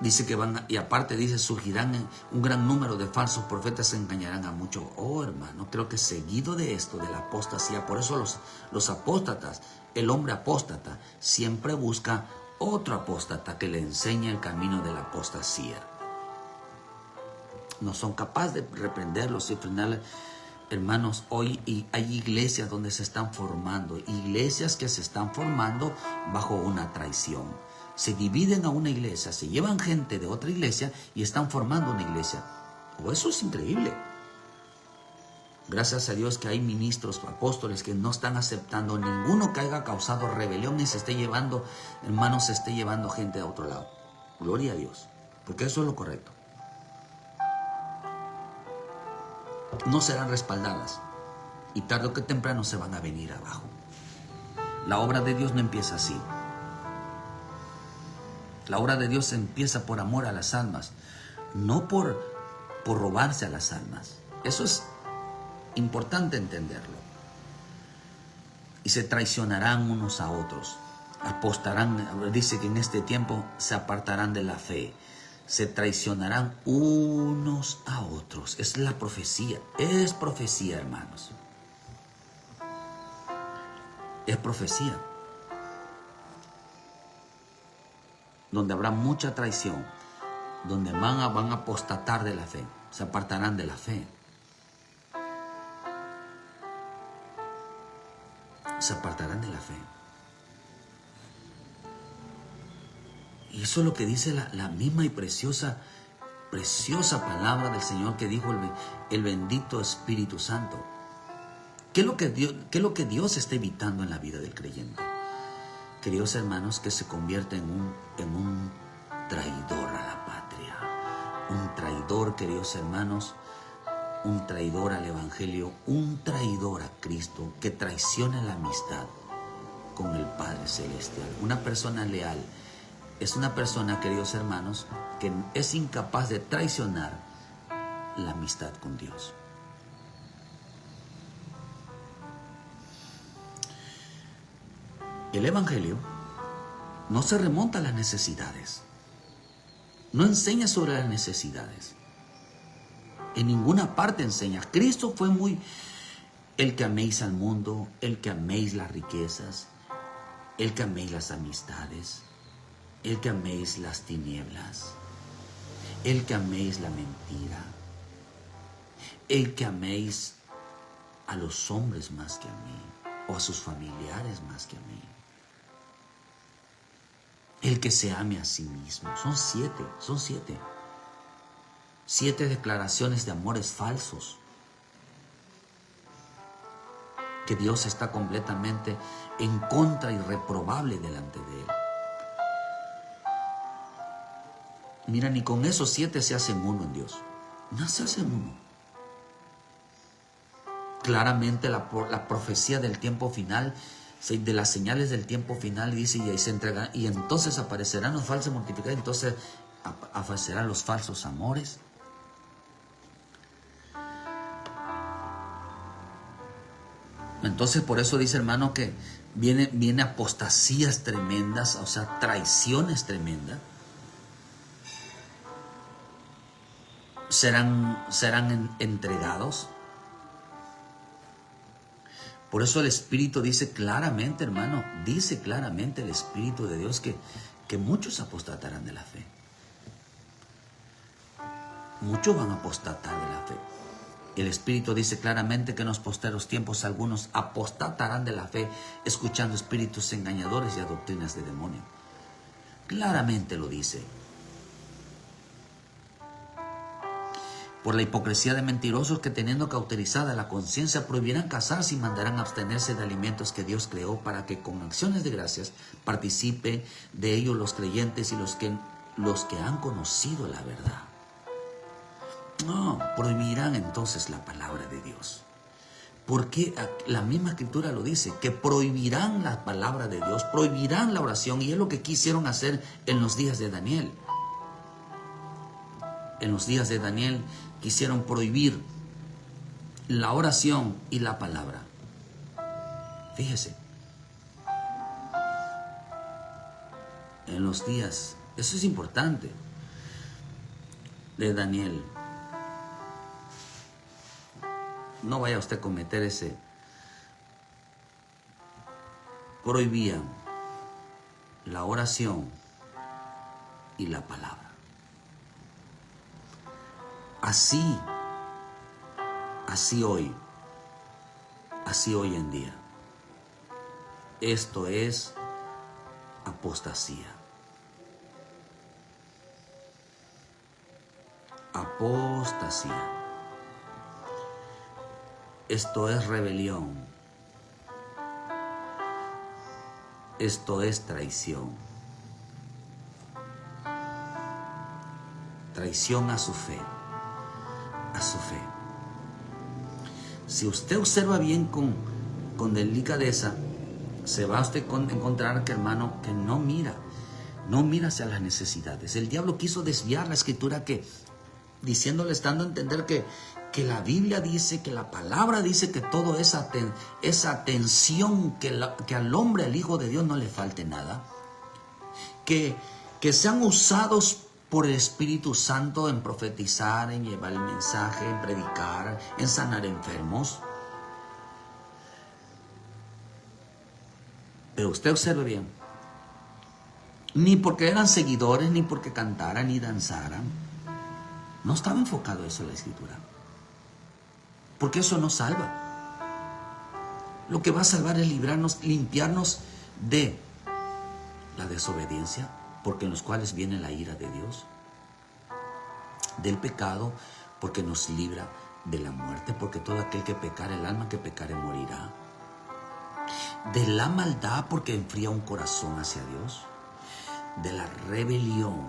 Dice que y aparte dice, surgirán un gran número de falsos profetas, se engañarán a muchos. Oh, hermano, creo que seguido de esto, de la apostasía, por eso los apóstatas, el hombre apóstata, siempre busca otro apóstata que le enseñe el camino de la apostasía. No son capaces de reprenderlos y frenarlos. Hermanos, hoy hay iglesias donde se están formando, iglesias que se están formando bajo una traición. Se dividen a una iglesia, se llevan gente de otra iglesia y están formando una iglesia. Oh, eso es increíble. Gracias a Dios que hay ministros, apóstoles que no están aceptando ninguno que haya causado rebelión y se esté llevando, hermanos, se esté llevando gente de otro lado. Gloria a Dios, porque eso es lo correcto. No serán respaldadas y tarde o que temprano se van a venir abajo. La obra de Dios no empieza así. La obra de Dios empieza por amor a las almas, no por robarse a las almas. Eso es importante entenderlo. Y se traicionarán unos a otros, apostarán, dice que en este tiempo se apartarán de la fe, se traicionarán unos a otros. Es la profecía, es profecía, hermanos. Es profecía. Donde habrá mucha traición, donde van a apostatar de la fe, se apartarán de la fe. Se apartarán de la fe. Y eso es lo que dice la misma y preciosa palabra del Señor que dijo el bendito Espíritu Santo. ¿Qué es lo que Dios está evitando en la vida del creyente? Queridos hermanos, que se convierta en un traidor a la patria. Un traidor, queridos hermanos, un traidor al Evangelio, un traidor a Cristo, que traiciona la amistad con el Padre Celestial. Una persona leal es una persona, queridos hermanos, que es incapaz de traicionar la amistad con Dios. El Evangelio no se remonta a las necesidades. No enseña sobre las necesidades. En ninguna parte enseña. Cristo fue el que améis al mundo, el que améis las riquezas, el que améis las amistades, el que améis las tinieblas, el que améis la mentira, el que améis a los hombres más que a mí, o a sus familiares más que a mí. El que se ame a sí mismo. Son siete. 7 declaraciones de amores falsos. Que Dios está completamente en contra y reprobable delante de Él. Mira, ni con esos 7 se hacen uno en Dios. No se hacen uno. Claramente la profecía del tiempo final, de las señales del tiempo final, dice, y ahí se entrega, y entonces aparecerán los falsos multiplicadores, entonces aparecerán los falsos amores. Entonces por eso dice, hermano, que viene apostasías tremendas, o sea, traiciones tremendas. Serán entregados. Por eso el Espíritu dice claramente, hermano, dice claramente el Espíritu de Dios que muchos apostatarán de la fe. Muchos van a apostatar de la fe. El Espíritu dice claramente que en los posteros tiempos algunos apostatarán de la fe, escuchando espíritus engañadores y a doctrinas de demonios. Claramente lo dice. Por la hipocresía de mentirosos que teniendo cauterizada la conciencia prohibirán casarse y mandarán abstenerse de alimentos que Dios creó para que con acciones de gracias participe de ellos los creyentes y los que han conocido la verdad. No, prohibirán entonces la palabra de Dios. Porque la misma escritura lo dice, que prohibirán la palabra de Dios, prohibirán la oración, y es lo que quisieron hacer en los días de Daniel. En los días de Daniel quisieron prohibir la oración y la palabra. Fíjese, en los días, eso es importante, de Daniel. No vaya usted a cometer ese. Prohibían la oración y la palabra. Así hoy en día. Esto es apostasía. Apostasía. Esto es rebelión. Esto es traición. Traición a su fe. A su fe. Si usted observa bien con delicadeza, se va a usted encontrar que, hermano, que no mira hacia las necesidades. El diablo quiso desviar la escritura diciéndole, dando a entender que la Biblia dice, que la palabra dice que todo esa atención, que al hombre, al Hijo de Dios, no le falte nada. Que sean usados por el Espíritu Santo en profetizar, en llevar el mensaje, en predicar, en sanar enfermos. Pero usted observe bien, ni porque eran seguidores, ni porque cantaran, ni danzaran. No estaba enfocado eso en la Escritura. Porque eso no salva. Lo que va a salvar es librarnos, limpiarnos de la desobediencia, porque en los cuales viene la ira de Dios, del pecado, porque nos libra de la muerte, porque todo aquel que pecare, el alma que pecare morirá, de la maldad, porque enfría un corazón hacia Dios, de la rebelión,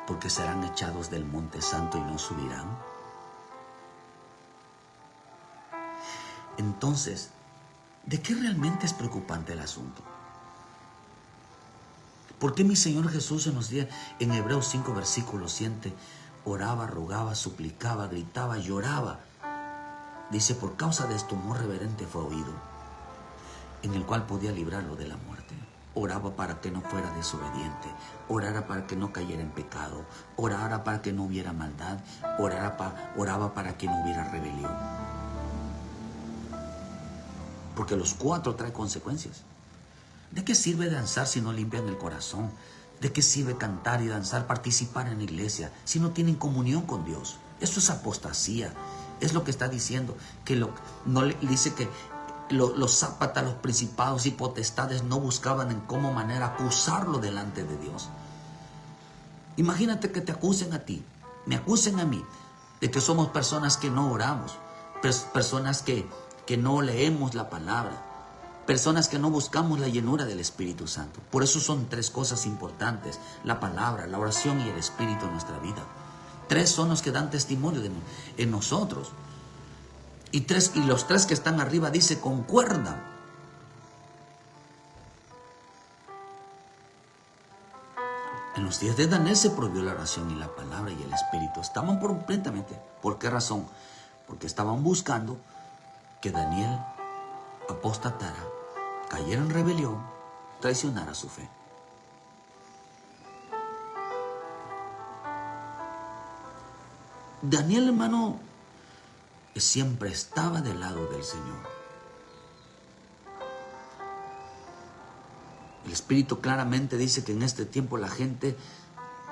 porque serán echados del monte santo y no subirán. Entonces, ¿de qué realmente es preocupante el asunto? ¿Por qué mi Señor Jesús en los días, en Hebreos 5, versículo 7, oraba, rogaba, suplicaba, gritaba, lloraba? Dice, por causa de esto, humor reverente fue oído, en el cual podía librarlo de la muerte. Oraba para que no fuera desobediente, orara para que no cayera en pecado, orara para que no hubiera maldad, oraba para que no hubiera rebelión. Porque los cuatro traen consecuencias. ¿De qué sirve danzar si no limpian el corazón? ¿De qué sirve cantar y danzar, participar en la iglesia, si no tienen comunión con Dios? Eso es apostasía. Es lo que está diciendo. Dice que los zápatas, los principados y potestades no buscaban en cómo manera acusarlo delante de Dios. Imagínate que te acusen a ti, me acusen a mí, de que somos personas que no oramos, personas que no leemos la palabra, personas que no buscamos la llenura del Espíritu Santo. Por eso son tres cosas importantes: la palabra, la oración y el Espíritu en nuestra vida. Tres son los que dan testimonio en nosotros. Y los tres que están arriba, dice, concuerdan. En los días de Daniel se prohibió la oración y la palabra y el Espíritu. Estaban completamente. ¿Por qué razón? Porque estaban buscando que Daniel apostatara, cayera en rebelión, traicionara su fe. Daniel, hermano, siempre estaba del lado del Señor. El Espíritu claramente dice que en este tiempo la gente,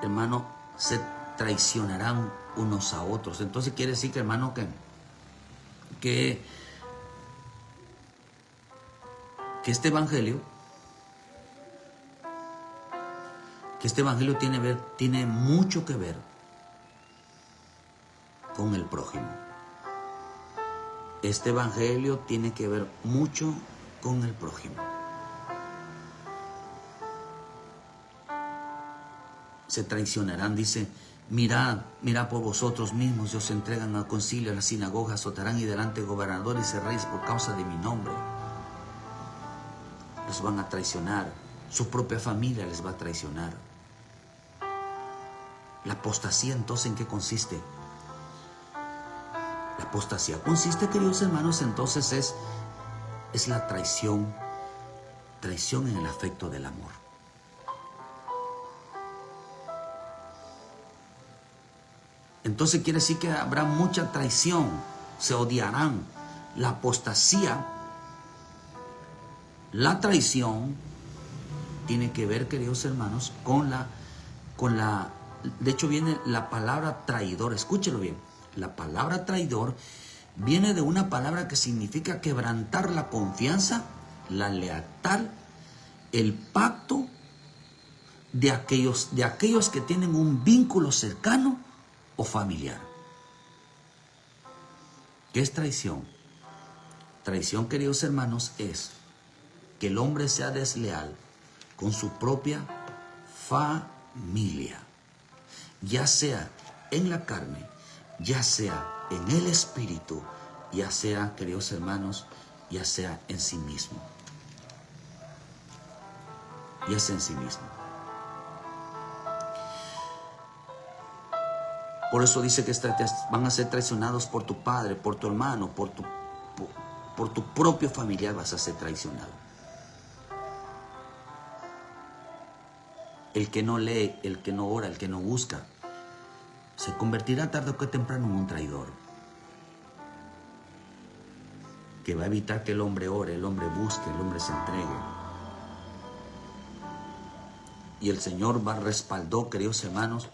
hermano, se traicionarán unos a otros. Entonces quiere decir que, hermano, que este evangelio que este evangelio tiene mucho que ver con el prójimo. Este evangelio tiene que ver mucho con el prójimo. Se traicionarán, dice, mirad por vosotros mismos, y os entregan al concilio, a las sinagogas, azotarán y delante de gobernadores y reyes por causa de mi nombre. Los van a traicionar, su propia familia les va a traicionar. La apostasía, entonces, ¿en qué consiste? La apostasía consiste, queridos hermanos, entonces es la traición en el afecto del amor. Entonces quiere decir que habrá mucha traición, se odiarán. La apostasía, la traición, tiene que ver, queridos hermanos, de hecho viene la palabra traidor, escúchelo bien, la palabra traidor viene de una palabra que significa quebrantar la confianza, la lealtad, el pacto de aquellos que tienen un vínculo cercano o familiar. ¿Qué es traición? Traición, queridos hermanos, es que el hombre sea desleal con su propia familia, ya sea en la carne, ya sea en el espíritu, ya sea, queridos hermanos, ya sea en sí mismo. Ya sea en sí mismo. Por eso dice que van a ser traicionados por tu padre, por tu hermano, por tu propio familiar vas a ser traicionado. El que no lee, el que no ora, el que no busca, se convertirá tarde o temprano en un traidor. Que va a evitar que el hombre ore, el hombre busque, el hombre se entregue. Y el Señor respaldó, queridos hermanos,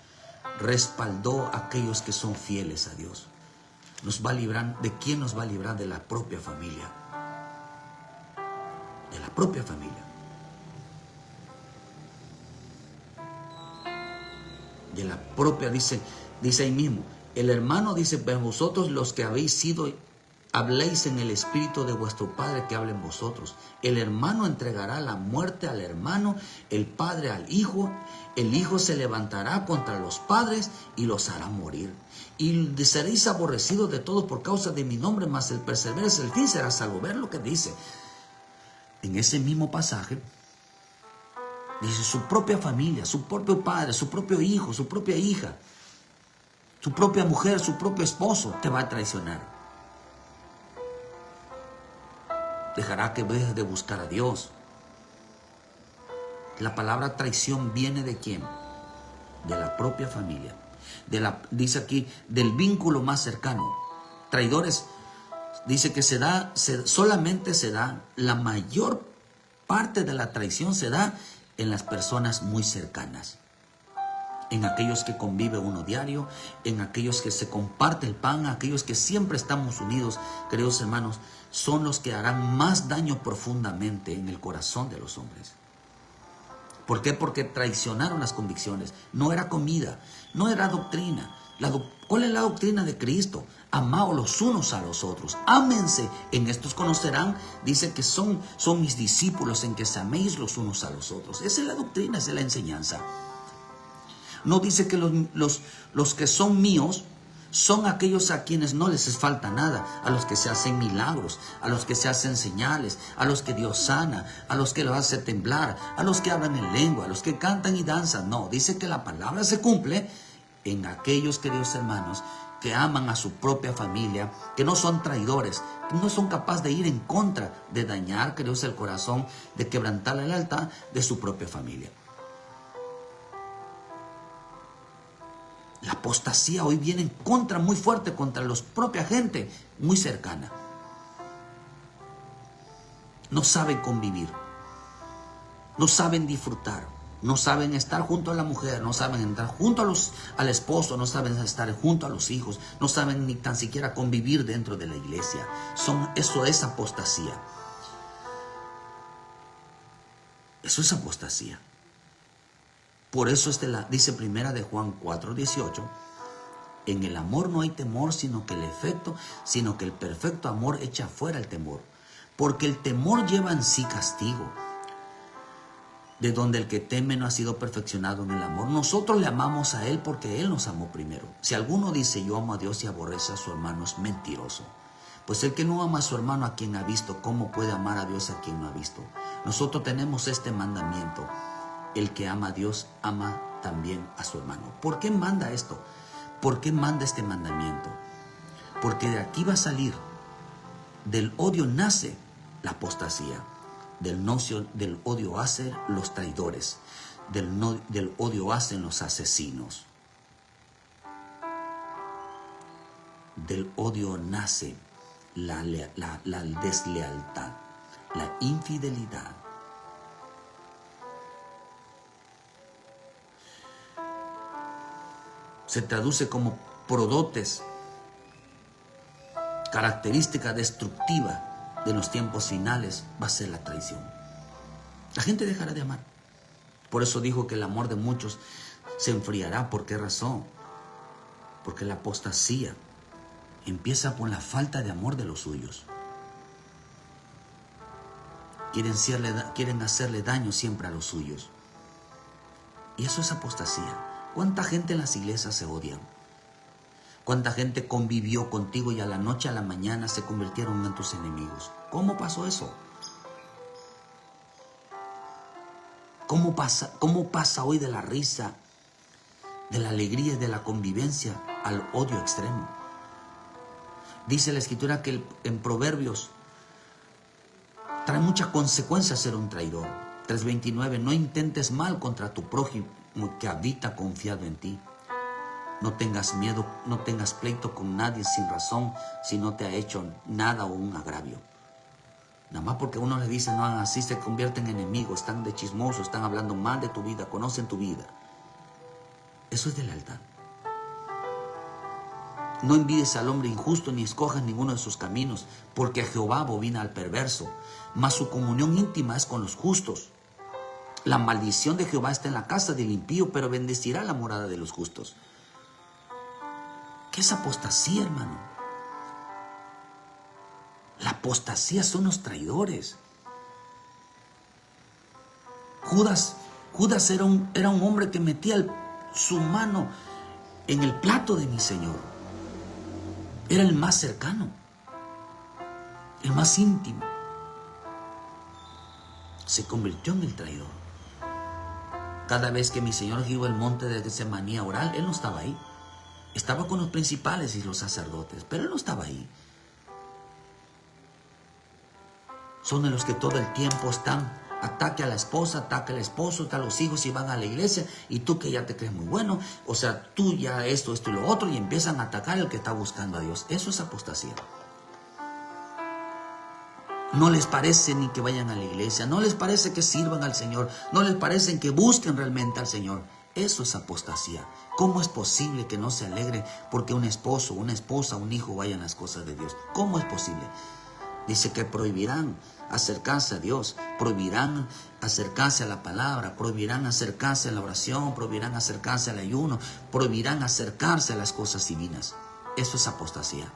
respaldó a aquellos que son fieles a Dios. Nos va a librar, ¿de quién nos va a librar? De la propia familia. De la propia familia. De la propia, dice ahí mismo, el hermano dice, pues vosotros los que habéis sido, habléis en el espíritu de vuestro Padre que hable en vosotros. El hermano entregará la muerte al hermano, el padre al hijo, el hijo se levantará contra los padres y los hará morir. Y seréis aborrecidos de todos por causa de mi nombre, mas el perseverar es el fin será salvo. Ver lo que dice. En ese mismo pasaje, dice su propia familia, su propio padre, su propio hijo, su propia hija, su propia mujer, su propio esposo te va a traicionar. Dejará que dejes de buscar a Dios. La palabra traición viene ¿de quién? De la propia familia. Dice aquí, del vínculo más cercano. Traidores, dice que solamente se da, la mayor parte de la traición se da en las personas muy cercanas. En aquellos que convive uno diario, en aquellos que se comparte el pan, aquellos que siempre estamos unidos, queridos hermanos, son los que harán más daño profundamente en el corazón de los hombres. ¿Por qué? Porque traicionaron las convicciones. No era comida, no era doctrina. ¿Cuál es la doctrina de Cristo? Amaos los unos a los otros. Ámense. En estos conocerán, dice que son mis discípulos, en que se améis los unos a los otros. Esa es la doctrina, esa es la enseñanza. No dice que los que son míos son aquellos a quienes no les falta nada, a los que se hacen milagros, a los que se hacen señales, a los que Dios sana, a los que los hace temblar, a los que hablan en lengua, a los que cantan y danzan. No, dice que la palabra se cumple en aquellos, queridos hermanos, que aman a su propia familia, que no son traidores, que no son capaces de ir en contra, de dañar, queridos, el corazón, de quebrantar la lealtad de su propia familia. La apostasía hoy viene en contra, muy fuerte, contra la propia gente muy cercana. No saben convivir, no saben disfrutar, no saben estar junto a la mujer, no saben estar junto al esposo, no saben estar junto a los hijos, no saben ni tan siquiera convivir dentro de la iglesia. Eso es apostasía. Eso es apostasía. Por eso dice primera de Juan 4:18, en el amor no hay temor, sino que el perfecto amor echa fuera el temor. Porque el temor lleva en sí castigo, de donde el que teme no ha sido perfeccionado en el amor. Nosotros le amamos a Él porque Él nos amó primero. Si alguno dice yo amo a Dios y aborrece a su hermano, es mentiroso. Pues el que no ama a su hermano a quien ha visto, ¿cómo puede amar a Dios a quien no ha visto? Nosotros tenemos este mandamiento: el que ama a Dios ama también a su hermano. ¿Por qué manda esto? ¿Por qué manda este mandamiento? Porque de aquí va a salir, del odio nace la apostasía. Del odio hacen los traidores, del odio hacen los asesinos. Del odio nace la deslealtad, la infidelidad. Se traduce como prodotes, característica destructiva de los tiempos finales va a ser la traición. La gente dejará de amar. Por eso dijo que el amor de muchos se enfriará. ¿Por qué razón? Porque la apostasía empieza por la falta de amor de los suyos. Quieren hacerle daño siempre a los suyos. Y eso es apostasía. ¿Cuánta gente en las iglesias se odian? ¿Cuánta gente convivió contigo y a la noche a la mañana se convirtieron en tus enemigos? ¿Cómo pasó eso? ¿Cómo pasa hoy de la risa, de la alegría y de la convivencia al odio extremo? Dice la Escritura que en Proverbios trae mucha consecuencia ser un traidor. 3:29, no intentes mal contra tu prójimo que habita confiado en ti. No tengas miedo, no tengas pleito con nadie sin razón si no te ha hecho nada o un agravio. Nada más porque uno le dice no hagan así, se convierten en enemigos, están de chismosos, están hablando mal de tu vida, conocen tu vida. Eso es de lealtad. No envidies al hombre injusto ni escojas ninguno de sus caminos, porque Jehová abomina al perverso, mas su comunión íntima es con los justos. La maldición de Jehová está en la casa del impío, pero bendecirá la morada de los justos. ¿Qué es apostasía, hermano? La apostasía son los traidores. Judas era un hombre que metía su mano en el plato de mi Señor. Era el más cercano, el más íntimo. Se convirtió en el traidor. Cada vez que mi Señor iba al monte de Getsemaní a orar, Él no estaba ahí. Estaba con los principales y los sacerdotes, pero Él no estaba ahí. Son de los que todo el tiempo están, ataque a la esposa, ataque al esposo, a los hijos y van a la iglesia, y tú que ya te crees muy bueno, o sea, tú ya esto y lo otro, y empiezan a atacar al que está buscando a Dios. Eso es apostasía. No les parece ni que vayan a la iglesia, no les parece que sirvan al Señor, no les parece que busquen realmente al Señor. Eso es apostasía. ¿Cómo es posible que no se alegre porque un esposo, una esposa, un hijo vayan a las cosas de Dios? ¿Cómo es posible? Dice que prohibirán acercarse a Dios, prohibirán acercarse a la palabra, prohibirán acercarse a la oración, prohibirán acercarse al ayuno, prohibirán acercarse a las cosas divinas. Eso es apostasía.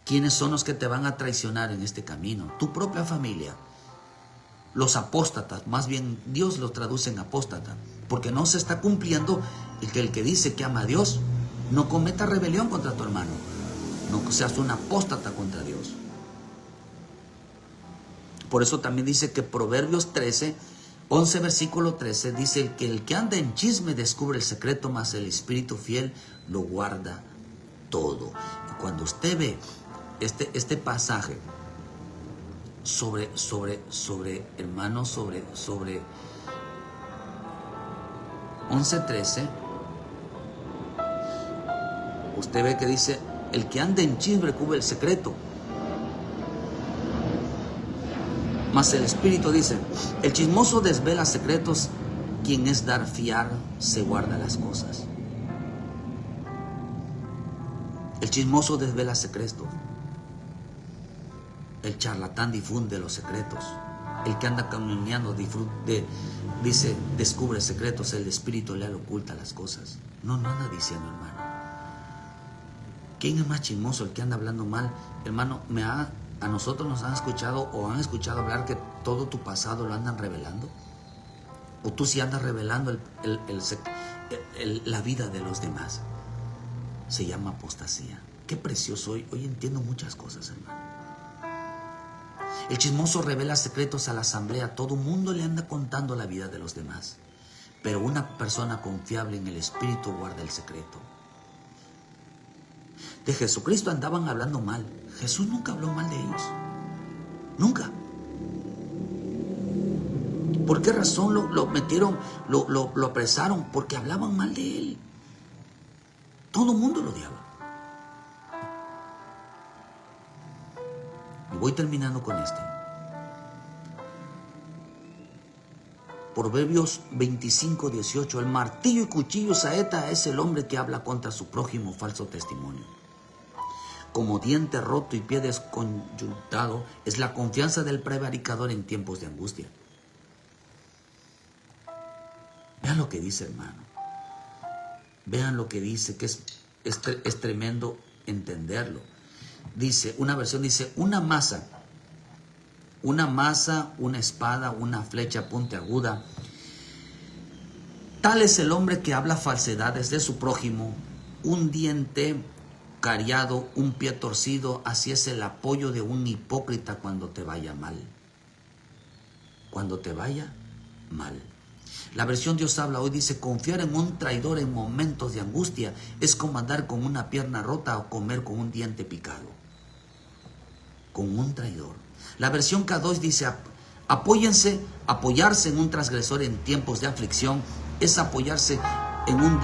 ¿Quiénes son los que te van a traicionar en este camino? Tu propia familia. Los apóstatas, más bien Dios los traduce en apóstata, porque no se está cumpliendo el que dice que ama a Dios, no cometa rebelión contra tu hermano, no seas un apóstata contra Dios. Por eso también dice que Proverbios 11 versículo 13, dice que el que anda en chisme descubre el secreto, mas el espíritu fiel lo guarda todo. Y cuando usted ve este pasaje sobre 11:13, usted ve que dice, el que anda en chisme cubre el secreto. Mas el Espíritu dice, el chismoso desvela secretos, quien es dar fiar se guarda las cosas. El chismoso desvela secretos. El charlatán difunde los secretos. El que anda caminando dice, descubre secretos, el espíritu le oculta las cosas. No anda diciendo, hermano. ¿Quién es más chismoso? El que anda hablando mal. Hermano, a nosotros nos han escuchado o han escuchado hablar que todo tu pasado lo andan revelando. O tú sí andas revelando la vida de los demás. Se llama apostasía. Qué precioso. Hoy entiendo muchas cosas, hermano. El chismoso revela secretos a la asamblea. Todo mundo le anda contando la vida de los demás. Pero una persona confiable en el Espíritu guarda el secreto. De Jesucristo andaban hablando mal. Jesús nunca habló mal de ellos. Nunca. ¿Por qué razón lo metieron, lo apresaron? Porque hablaban mal de él. Todo el mundo lo odiaba. Y voy terminando con este. Proverbios 25:18. El martillo y cuchillo saeta es el hombre que habla contra su prójimo falso testimonio. Como diente roto y pie desconyuntado es la confianza del prevaricador en tiempos de angustia. Vean lo que dice, hermano. Vean lo que dice, que es tremendo entenderlo. Dice, una versión dice, una masa, una espada, una flecha puntiaguda. Tal es el hombre que habla falsedades de su prójimo, un diente cariado, un pie torcido, así es el apoyo de un hipócrita cuando te vaya mal. Cuando te vaya mal. La versión Dios habla hoy dice, confiar en un traidor en momentos de angustia es como andar con una pierna rota o comer con un diente picado. Con un traidor. La versión K2 dice, apoyarse en un transgresor en tiempos de aflicción es apoyarse en un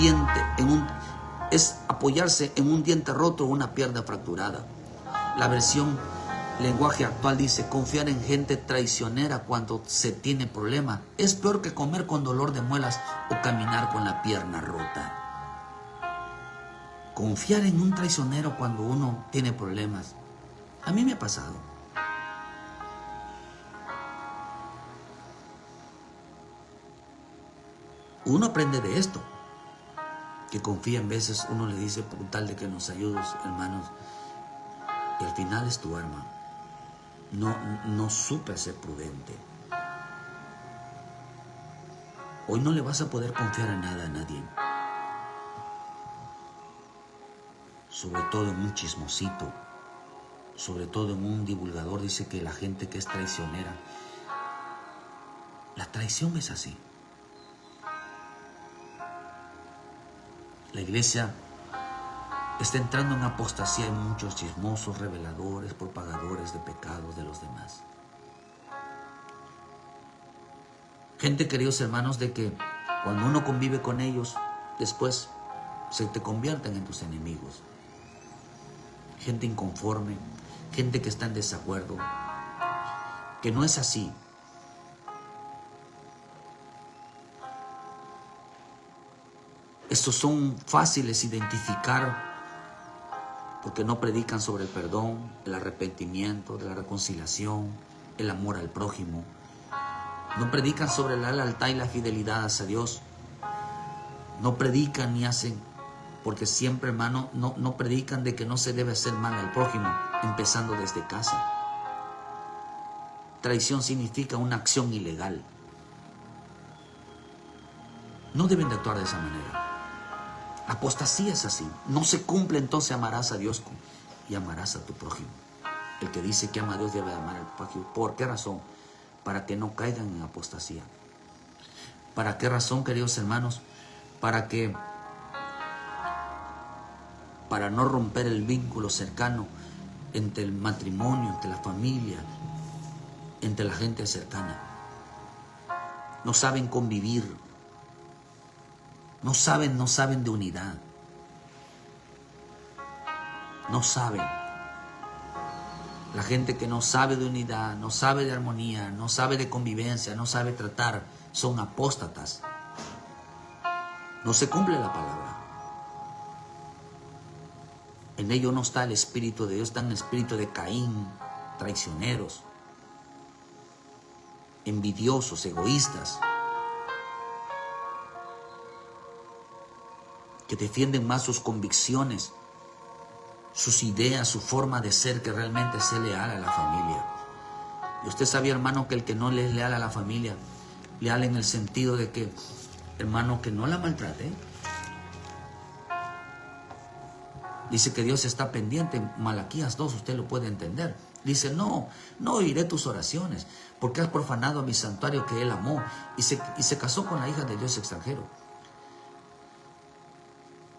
diente roto o una pierna fracturada. La versión lenguaje actual dice, confiar en gente traicionera cuando se tiene problema es peor que comer con dolor de muelas o caminar con la pierna rota. Confiar en un traicionero cuando uno tiene problemas. A mí me ha pasado. Uno aprende de esto. Que confía en veces, uno le dice por tal de que nos ayudes, hermanos. Y al final es tu arma. No supe ser prudente. Hoy no le vas a poder confiar a nada a nadie. Sobre todo en un chismosito. Sobre todo en un divulgador. Dice que la gente que es traicionera. La traición es así. La iglesia está entrando en apostasía en muchos chismosos, reveladores, propagadores de pecados de los demás. Gente, queridos hermanos, de que cuando uno convive con ellos, después se te convierten en tus enemigos. Gente inconforme, gente que está en desacuerdo, que no es así. Estos son fáciles de identificar porque no predican sobre el perdón, el arrepentimiento, de la reconciliación, el amor al prójimo. No predican sobre la lealtad y la fidelidad hacia Dios. No predican ni hacen, porque siempre, hermano, no predican de que no se debe hacer mal al prójimo, empezando desde casa. Traición significa una acción ilegal. No deben de actuar de esa manera. Apostasía es así. No se cumple, entonces amarás a Dios y amarás a tu prójimo. El que dice que ama a Dios debe amar al prójimo. ¿Por qué razón? Para que no caigan en apostasía. ¿Para qué razón, queridos hermanos? Para no romper el vínculo cercano entre el matrimonio, entre la familia, entre la gente cercana. No saben convivir. No saben de unidad. No saben. La gente que no sabe de unidad, no sabe de armonía, no sabe de convivencia, no sabe tratar, son apóstatas. No se cumple la palabra. En ello no está el Espíritu de Dios, está en el espíritu de Caín, traicioneros. envidiosos, egoístas, que defienden más sus convicciones, sus ideas, su forma de ser, que realmente ser leal a la familia. Y usted sabía, hermano, que el que no le es leal a la familia, leal en el sentido de que, hermano, que no la maltrate. Dice que Dios está pendiente. Malaquías 2, usted lo puede entender. Dice, no oiré tus oraciones, porque has profanado a mi santuario que Él amó. Y se casó con la hija de Dios extranjero.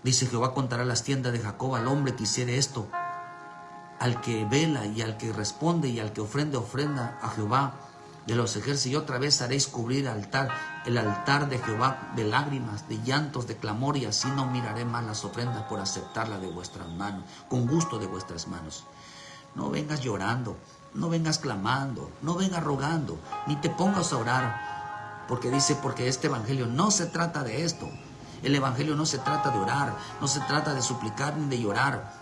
Dice, Jehová contará las tiendas de Jacob al hombre que hiciere esto, al que vela y al que responde y al que ofrenda a Jehová de los ejércitos. Y otra vez haréis cubrir el altar de Jehová de lágrimas, de llantos, de clamor, y así no miraré más las ofrendas por aceptarla de vuestras manos, con gusto de vuestras manos. No vengas llorando, no vengas clamando, no vengas rogando, ni te pongas a orar, porque dice, porque este evangelio no se trata de esto. El evangelio no se trata de orar, no se trata de suplicar ni de llorar.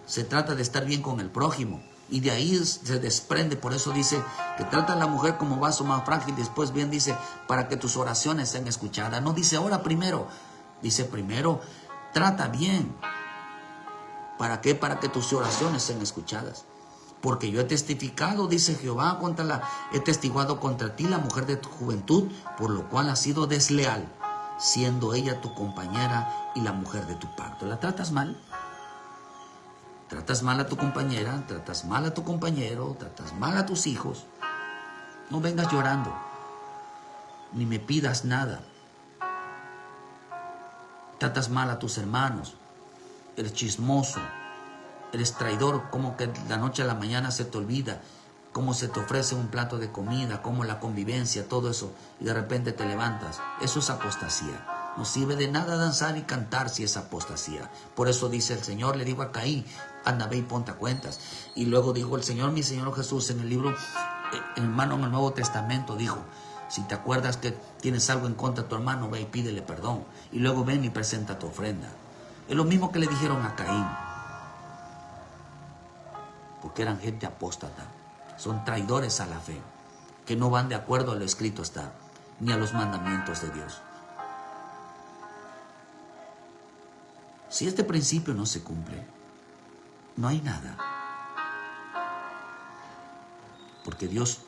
Se trata de estar bien con el prójimo. Y de ahí se desprende. Por eso dice que trata a la mujer como vaso más frágil. Después bien dice, para que tus oraciones sean escuchadas. No dice ora primero. Dice primero, trata bien. ¿Para qué? Para que tus oraciones sean escuchadas. Porque yo he testificado, dice Jehová, he testiguado contra ti la mujer de tu juventud, por lo cual has sido desleal, siendo ella tu compañera y la mujer de tu parto. ¿La tratas mal? Tratas mal a tu compañera, tratas mal a tu compañero, tratas mal a tus hijos. No vengas llorando, ni me pidas nada. Tratas mal a tus hermanos, eres chismoso, eres traidor, como que de la noche a la mañana se te olvida, cómo se te ofrece un plato de comida, cómo la convivencia, todo eso, y de repente te levantas. Eso es apostasía. No sirve de nada danzar y cantar si es apostasía. Por eso dice el Señor, le digo a Caín, anda, ve y ponte a cuentas. Y luego dijo el Señor, mi Señor Jesús, en el libro, hermano, en el Nuevo Testamento, dijo, si te acuerdas que tienes algo en contra de tu hermano, ve y pídele perdón. Y luego ven y presenta tu ofrenda. Es lo mismo que le dijeron a Caín. Porque eran gente apóstata. Son traidores a la fe, que no van de acuerdo a lo escrito está, ni a los mandamientos de Dios. Si este principio no se cumple, no hay nada. Porque Dios,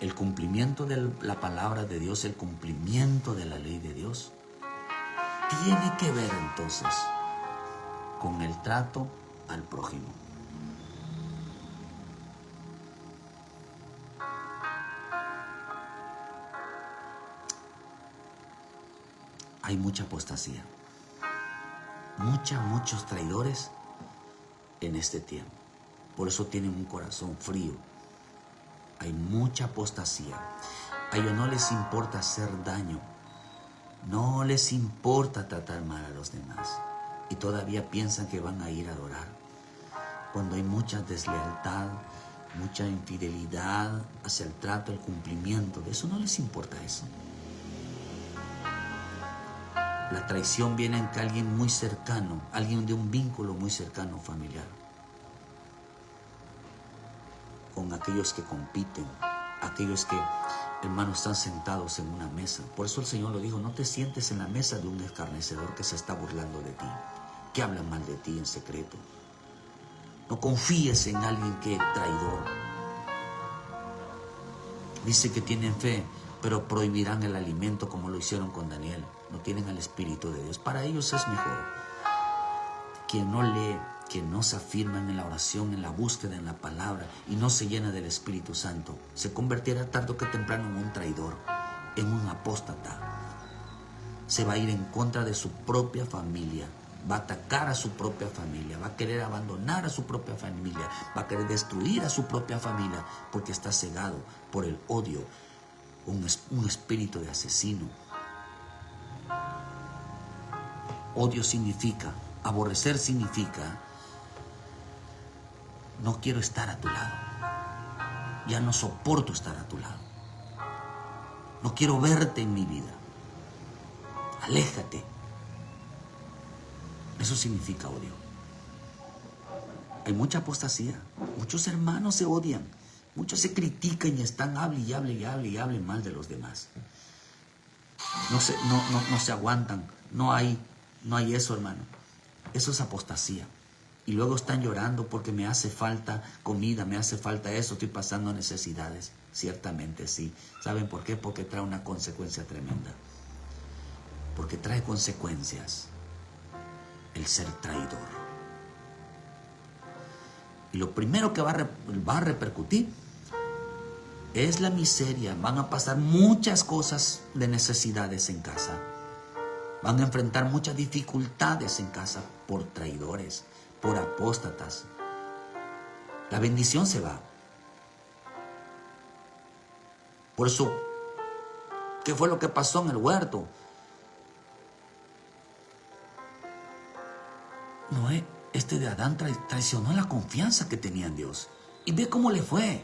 el cumplimiento de la palabra de Dios, el cumplimiento de la ley de Dios, tiene que ver entonces con el trato al prójimo. Hay mucha apostasía. Muchos traidores en este tiempo. Por eso tienen un corazón frío. Hay mucha apostasía. A ellos no les importa hacer daño. No les importa tratar mal a los demás. Y todavía piensan que van a ir a adorar. Cuando hay mucha deslealtad, mucha infidelidad hacia el trato, el cumplimiento. De eso no les importa eso. La traición viene en que alguien muy cercano, alguien de un vínculo muy cercano familiar, con aquellos que compiten, aquellos que, hermanos, están sentados en una mesa. Por eso el Señor lo dijo, no te sientes en la mesa de un escarnecedor que se está burlando de ti, que habla mal de ti en secreto. No confíes en alguien que es traidor. Dice que tienen fe, pero prohibirán el alimento como lo hicieron con Daniel. No tienen el Espíritu de Dios. Para ellos es mejor. Quien no lee, quien no se afirma en la oración, en la búsqueda, en la palabra, y no se llena del Espíritu Santo, se convertirá tarde que temprano en un traidor, en un apóstata. Se va a ir en contra de su propia familia. Va a atacar a su propia familia. Va a querer abandonar a su propia familia. Va a querer destruir a su propia familia porque está cegado por el odio. Un espíritu de asesino. Odio significa, aborrecer significa, no quiero estar a tu lado. Ya no soporto estar a tu lado. No quiero verte en mi vida. Aléjate. Eso significa odio. Hay mucha apostasía. Muchos hermanos se odian. Muchos se critican y están hable y hable mal de los demás. No se aguantan. No hay eso, hermano. Eso es apostasía. Y luego están llorando porque me hace falta comida, me hace falta eso, estoy pasando necesidades. Ciertamente sí. ¿Saben por qué? Porque trae una consecuencia tremenda. Porque trae consecuencias el ser traidor. Y lo primero que va a repercutir es la miseria. Van a pasar muchas cosas de necesidades en casa. Van a enfrentar muchas dificultades en casa por traidores, por apóstatas. La bendición se va. Por eso, ¿qué fue lo que pasó en el huerto? Noé, de Adán, traicionó la confianza que tenía en Dios. Y ve cómo le fue.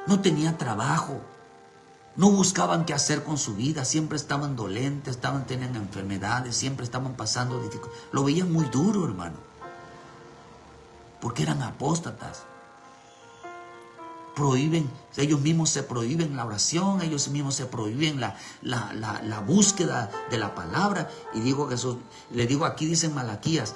No tenía trabajo. No buscaban qué hacer con su vida. Siempre estaban dolentes, tenían enfermedades, siempre estaban pasando dificultades. Lo veían muy duro, hermano. Porque eran apóstatas. Ellos mismos se prohíben la oración, ellos mismos se prohíben la búsqueda de la palabra. Y le digo, aquí dice Malaquías,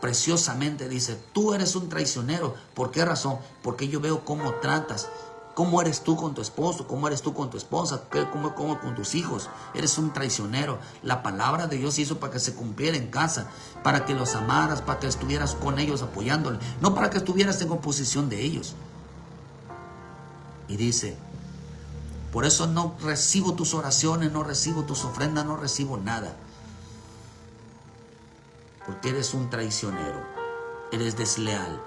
preciosamente dice, tú eres un traicionero. ¿Por qué razón? Porque yo veo cómo tratas, cómo eres tú con tu esposo, cómo eres tú con tu esposa, cómo con tus hijos. Eres un traicionero. La palabra de Dios hizo para que se cumpliera en casa, para que los amaras, para que estuvieras con ellos apoyándoles, no para que estuvieras en oposición de ellos. Y dice, por eso no recibo tus oraciones, no recibo tus ofrendas, no recibo nada. Porque eres un traicionero, eres desleal.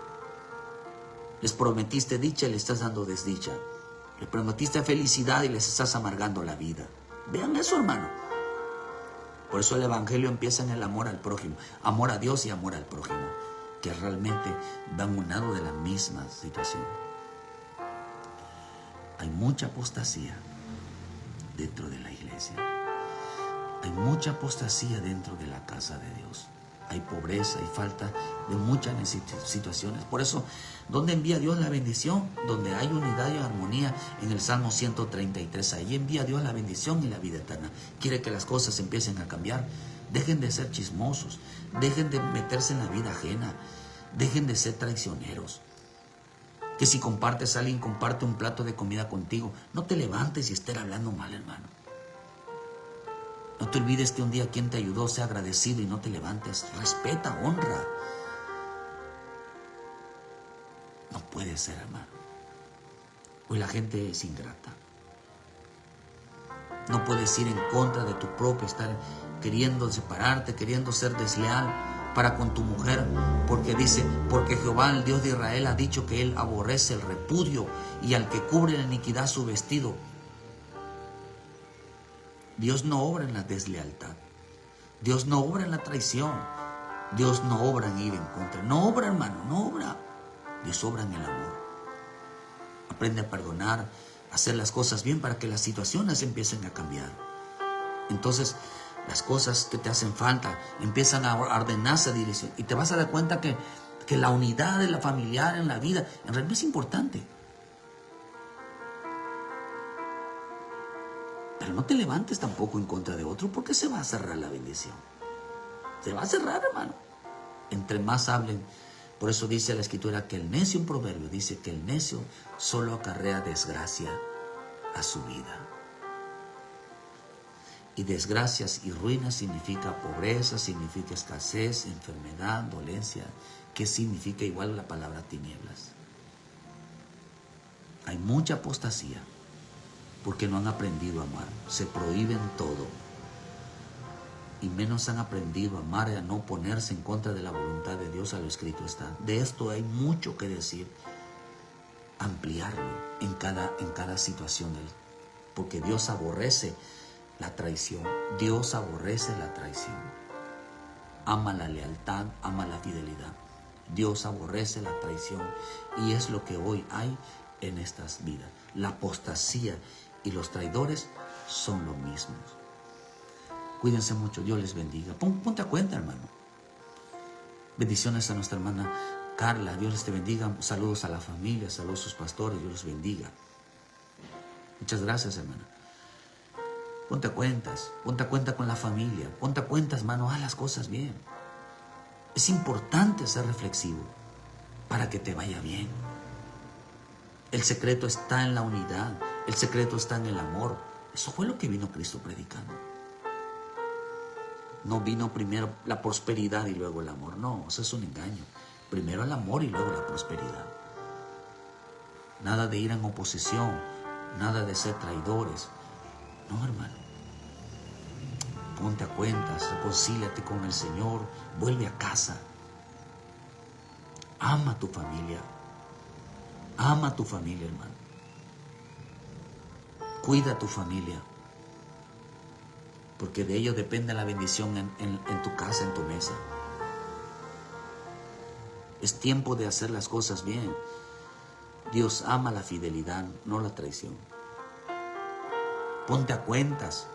Les prometiste dicha y les estás dando desdicha. Les prometiste felicidad y les estás amargando la vida. Vean eso, hermano. Por eso el evangelio empieza en el amor al prójimo. Amor a Dios y amor al prójimo. Que realmente van unado de la misma situación. Hay mucha apostasía dentro de la iglesia. Hay mucha apostasía dentro de la casa de Dios. Hay pobreza, hay falta de muchas situaciones. Por eso, ¿dónde envía Dios la bendición? Donde hay unidad y armonía. En el Salmo 133, ahí envía Dios la bendición y la vida eterna. Quiere que las cosas empiecen a cambiar. Dejen de ser chismosos. Dejen de meterse en la vida ajena. Dejen de ser traicioneros. Que si compartes a alguien, comparte un plato de comida contigo. No te levantes y estés hablando mal, hermano. No te olvides que un día quien te ayudó sea agradecido y no te levantes. Respeta, honra. No puede ser, hermano. Hoy la gente es ingrata. No puedes ir en contra de tu propio, estar queriendo separarte, queriendo ser desleal para con tu mujer, porque dice, porque Jehová, el Dios de Israel, ha dicho que él aborrece el repudio y al que cubre la iniquidad su vestido. Dios no obra en la deslealtad. Dios no obra en la traición. Dios no obra en ir en contra. No obra, hermano, no obra. Dios obra en el amor. Aprende a perdonar, a hacer las cosas bien para que las situaciones empiecen a cambiar. Entonces, las cosas que te hacen falta empiezan a ordenarse a dirección. Y te vas a dar cuenta que la unidad de la familiar en la vida en realidad es importante. Pero no te levantes tampoco en contra de otro, porque se va a cerrar la bendición. Se va a cerrar, hermano. Entre más hablen. Por eso dice la Escritura que el necio, un proverbio, dice que el necio solo acarrea desgracia a su vida. Y desgracias y ruinas significa pobreza, significa escasez, enfermedad, dolencia. ¿Qué significa igual la palabra tinieblas? Hay mucha apostasía. Porque no han aprendido a amar. Se prohíben todo. Y menos han aprendido a amar y a no ponerse en contra de la voluntad de Dios, a lo escrito está. De esto hay mucho que decir. Ampliarlo en cada situación. Porque Dios aborrece la traición. Dios aborrece la traición. Ama la lealtad, ama la fidelidad. Dios aborrece la traición. Y es lo que hoy hay en estas vidas. La apostasía y los traidores son lo mismo. Cuídense mucho, Dios les bendiga. Ponte a cuenta, hermano. Bendiciones a nuestra hermana Carla, Dios les te bendiga. Saludos a la familia, saludos a sus pastores, Dios los bendiga. Muchas gracias, hermana. Ponte a cuenta con la familia, ponte a cuentas, hermano, haz las cosas bien. Es importante ser reflexivo para que te vaya bien. El secreto está en la unidad, el secreto está en el amor. Eso fue lo que vino Cristo predicando. No vino primero la prosperidad y luego el amor. No, eso es un engaño. Primero el amor y luego la prosperidad. Nada de ir en oposición, nada de ser traidores. No, hermano. Ponte a cuentas, reconcíliate con el Señor, vuelve a casa. Ama a tu familia. Ama a tu familia, hermano. Cuida a tu familia. Porque de ello depende la bendición en tu casa, en tu mesa. Es tiempo de hacer las cosas bien. Dios ama la fidelidad, no la traición. Ponte a cuentas,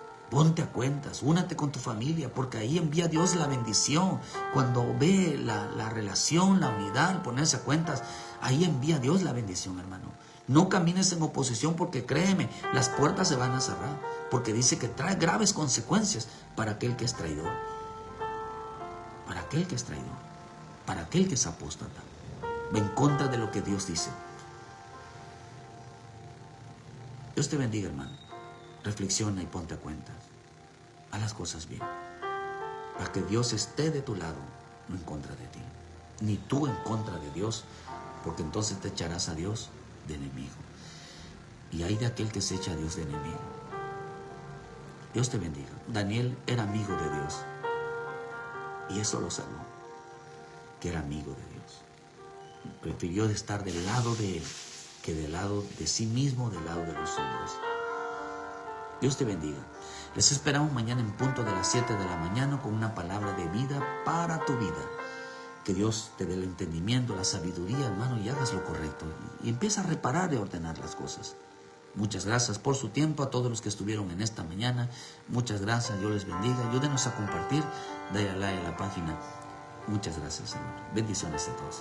únate con tu familia, porque ahí envía Dios la bendición. Cuando ve la relación, la unidad, el ponerse a cuentas, ahí envía Dios la bendición, hermano. No camines en oposición, porque créeme, las puertas se van a cerrar, porque dice que trae graves consecuencias para aquel que es traidor. Para aquel que es traidor, para aquel que es apóstata. Va en contra de lo que Dios dice. Dios te bendiga, hermano. Reflexiona y ponte a cuentas. Haz las cosas bien. Para que Dios esté de tu lado, no en contra de ti. Ni tú en contra de Dios, porque entonces te echarás a Dios de enemigo. Y hay de aquel que se echa a Dios de enemigo. Dios te bendiga. Daniel era amigo de Dios. Y eso lo salvó. Que era amigo de Dios. Prefirió estar del lado de él que del lado de sí mismo, del lado de los hombres. Dios te bendiga. Les esperamos mañana en punto de las 7 de la mañana con una palabra de vida para tu vida. Que Dios te dé el entendimiento, la sabiduría, hermano, y hagas lo correcto. Y empieza a reparar y ordenar las cosas. Muchas gracias por su tiempo a todos los que estuvieron en esta mañana. Muchas gracias, Dios les bendiga. Ayúdenos a compartir, dale a like a la página. Muchas gracias, hermano. Bendiciones a todos.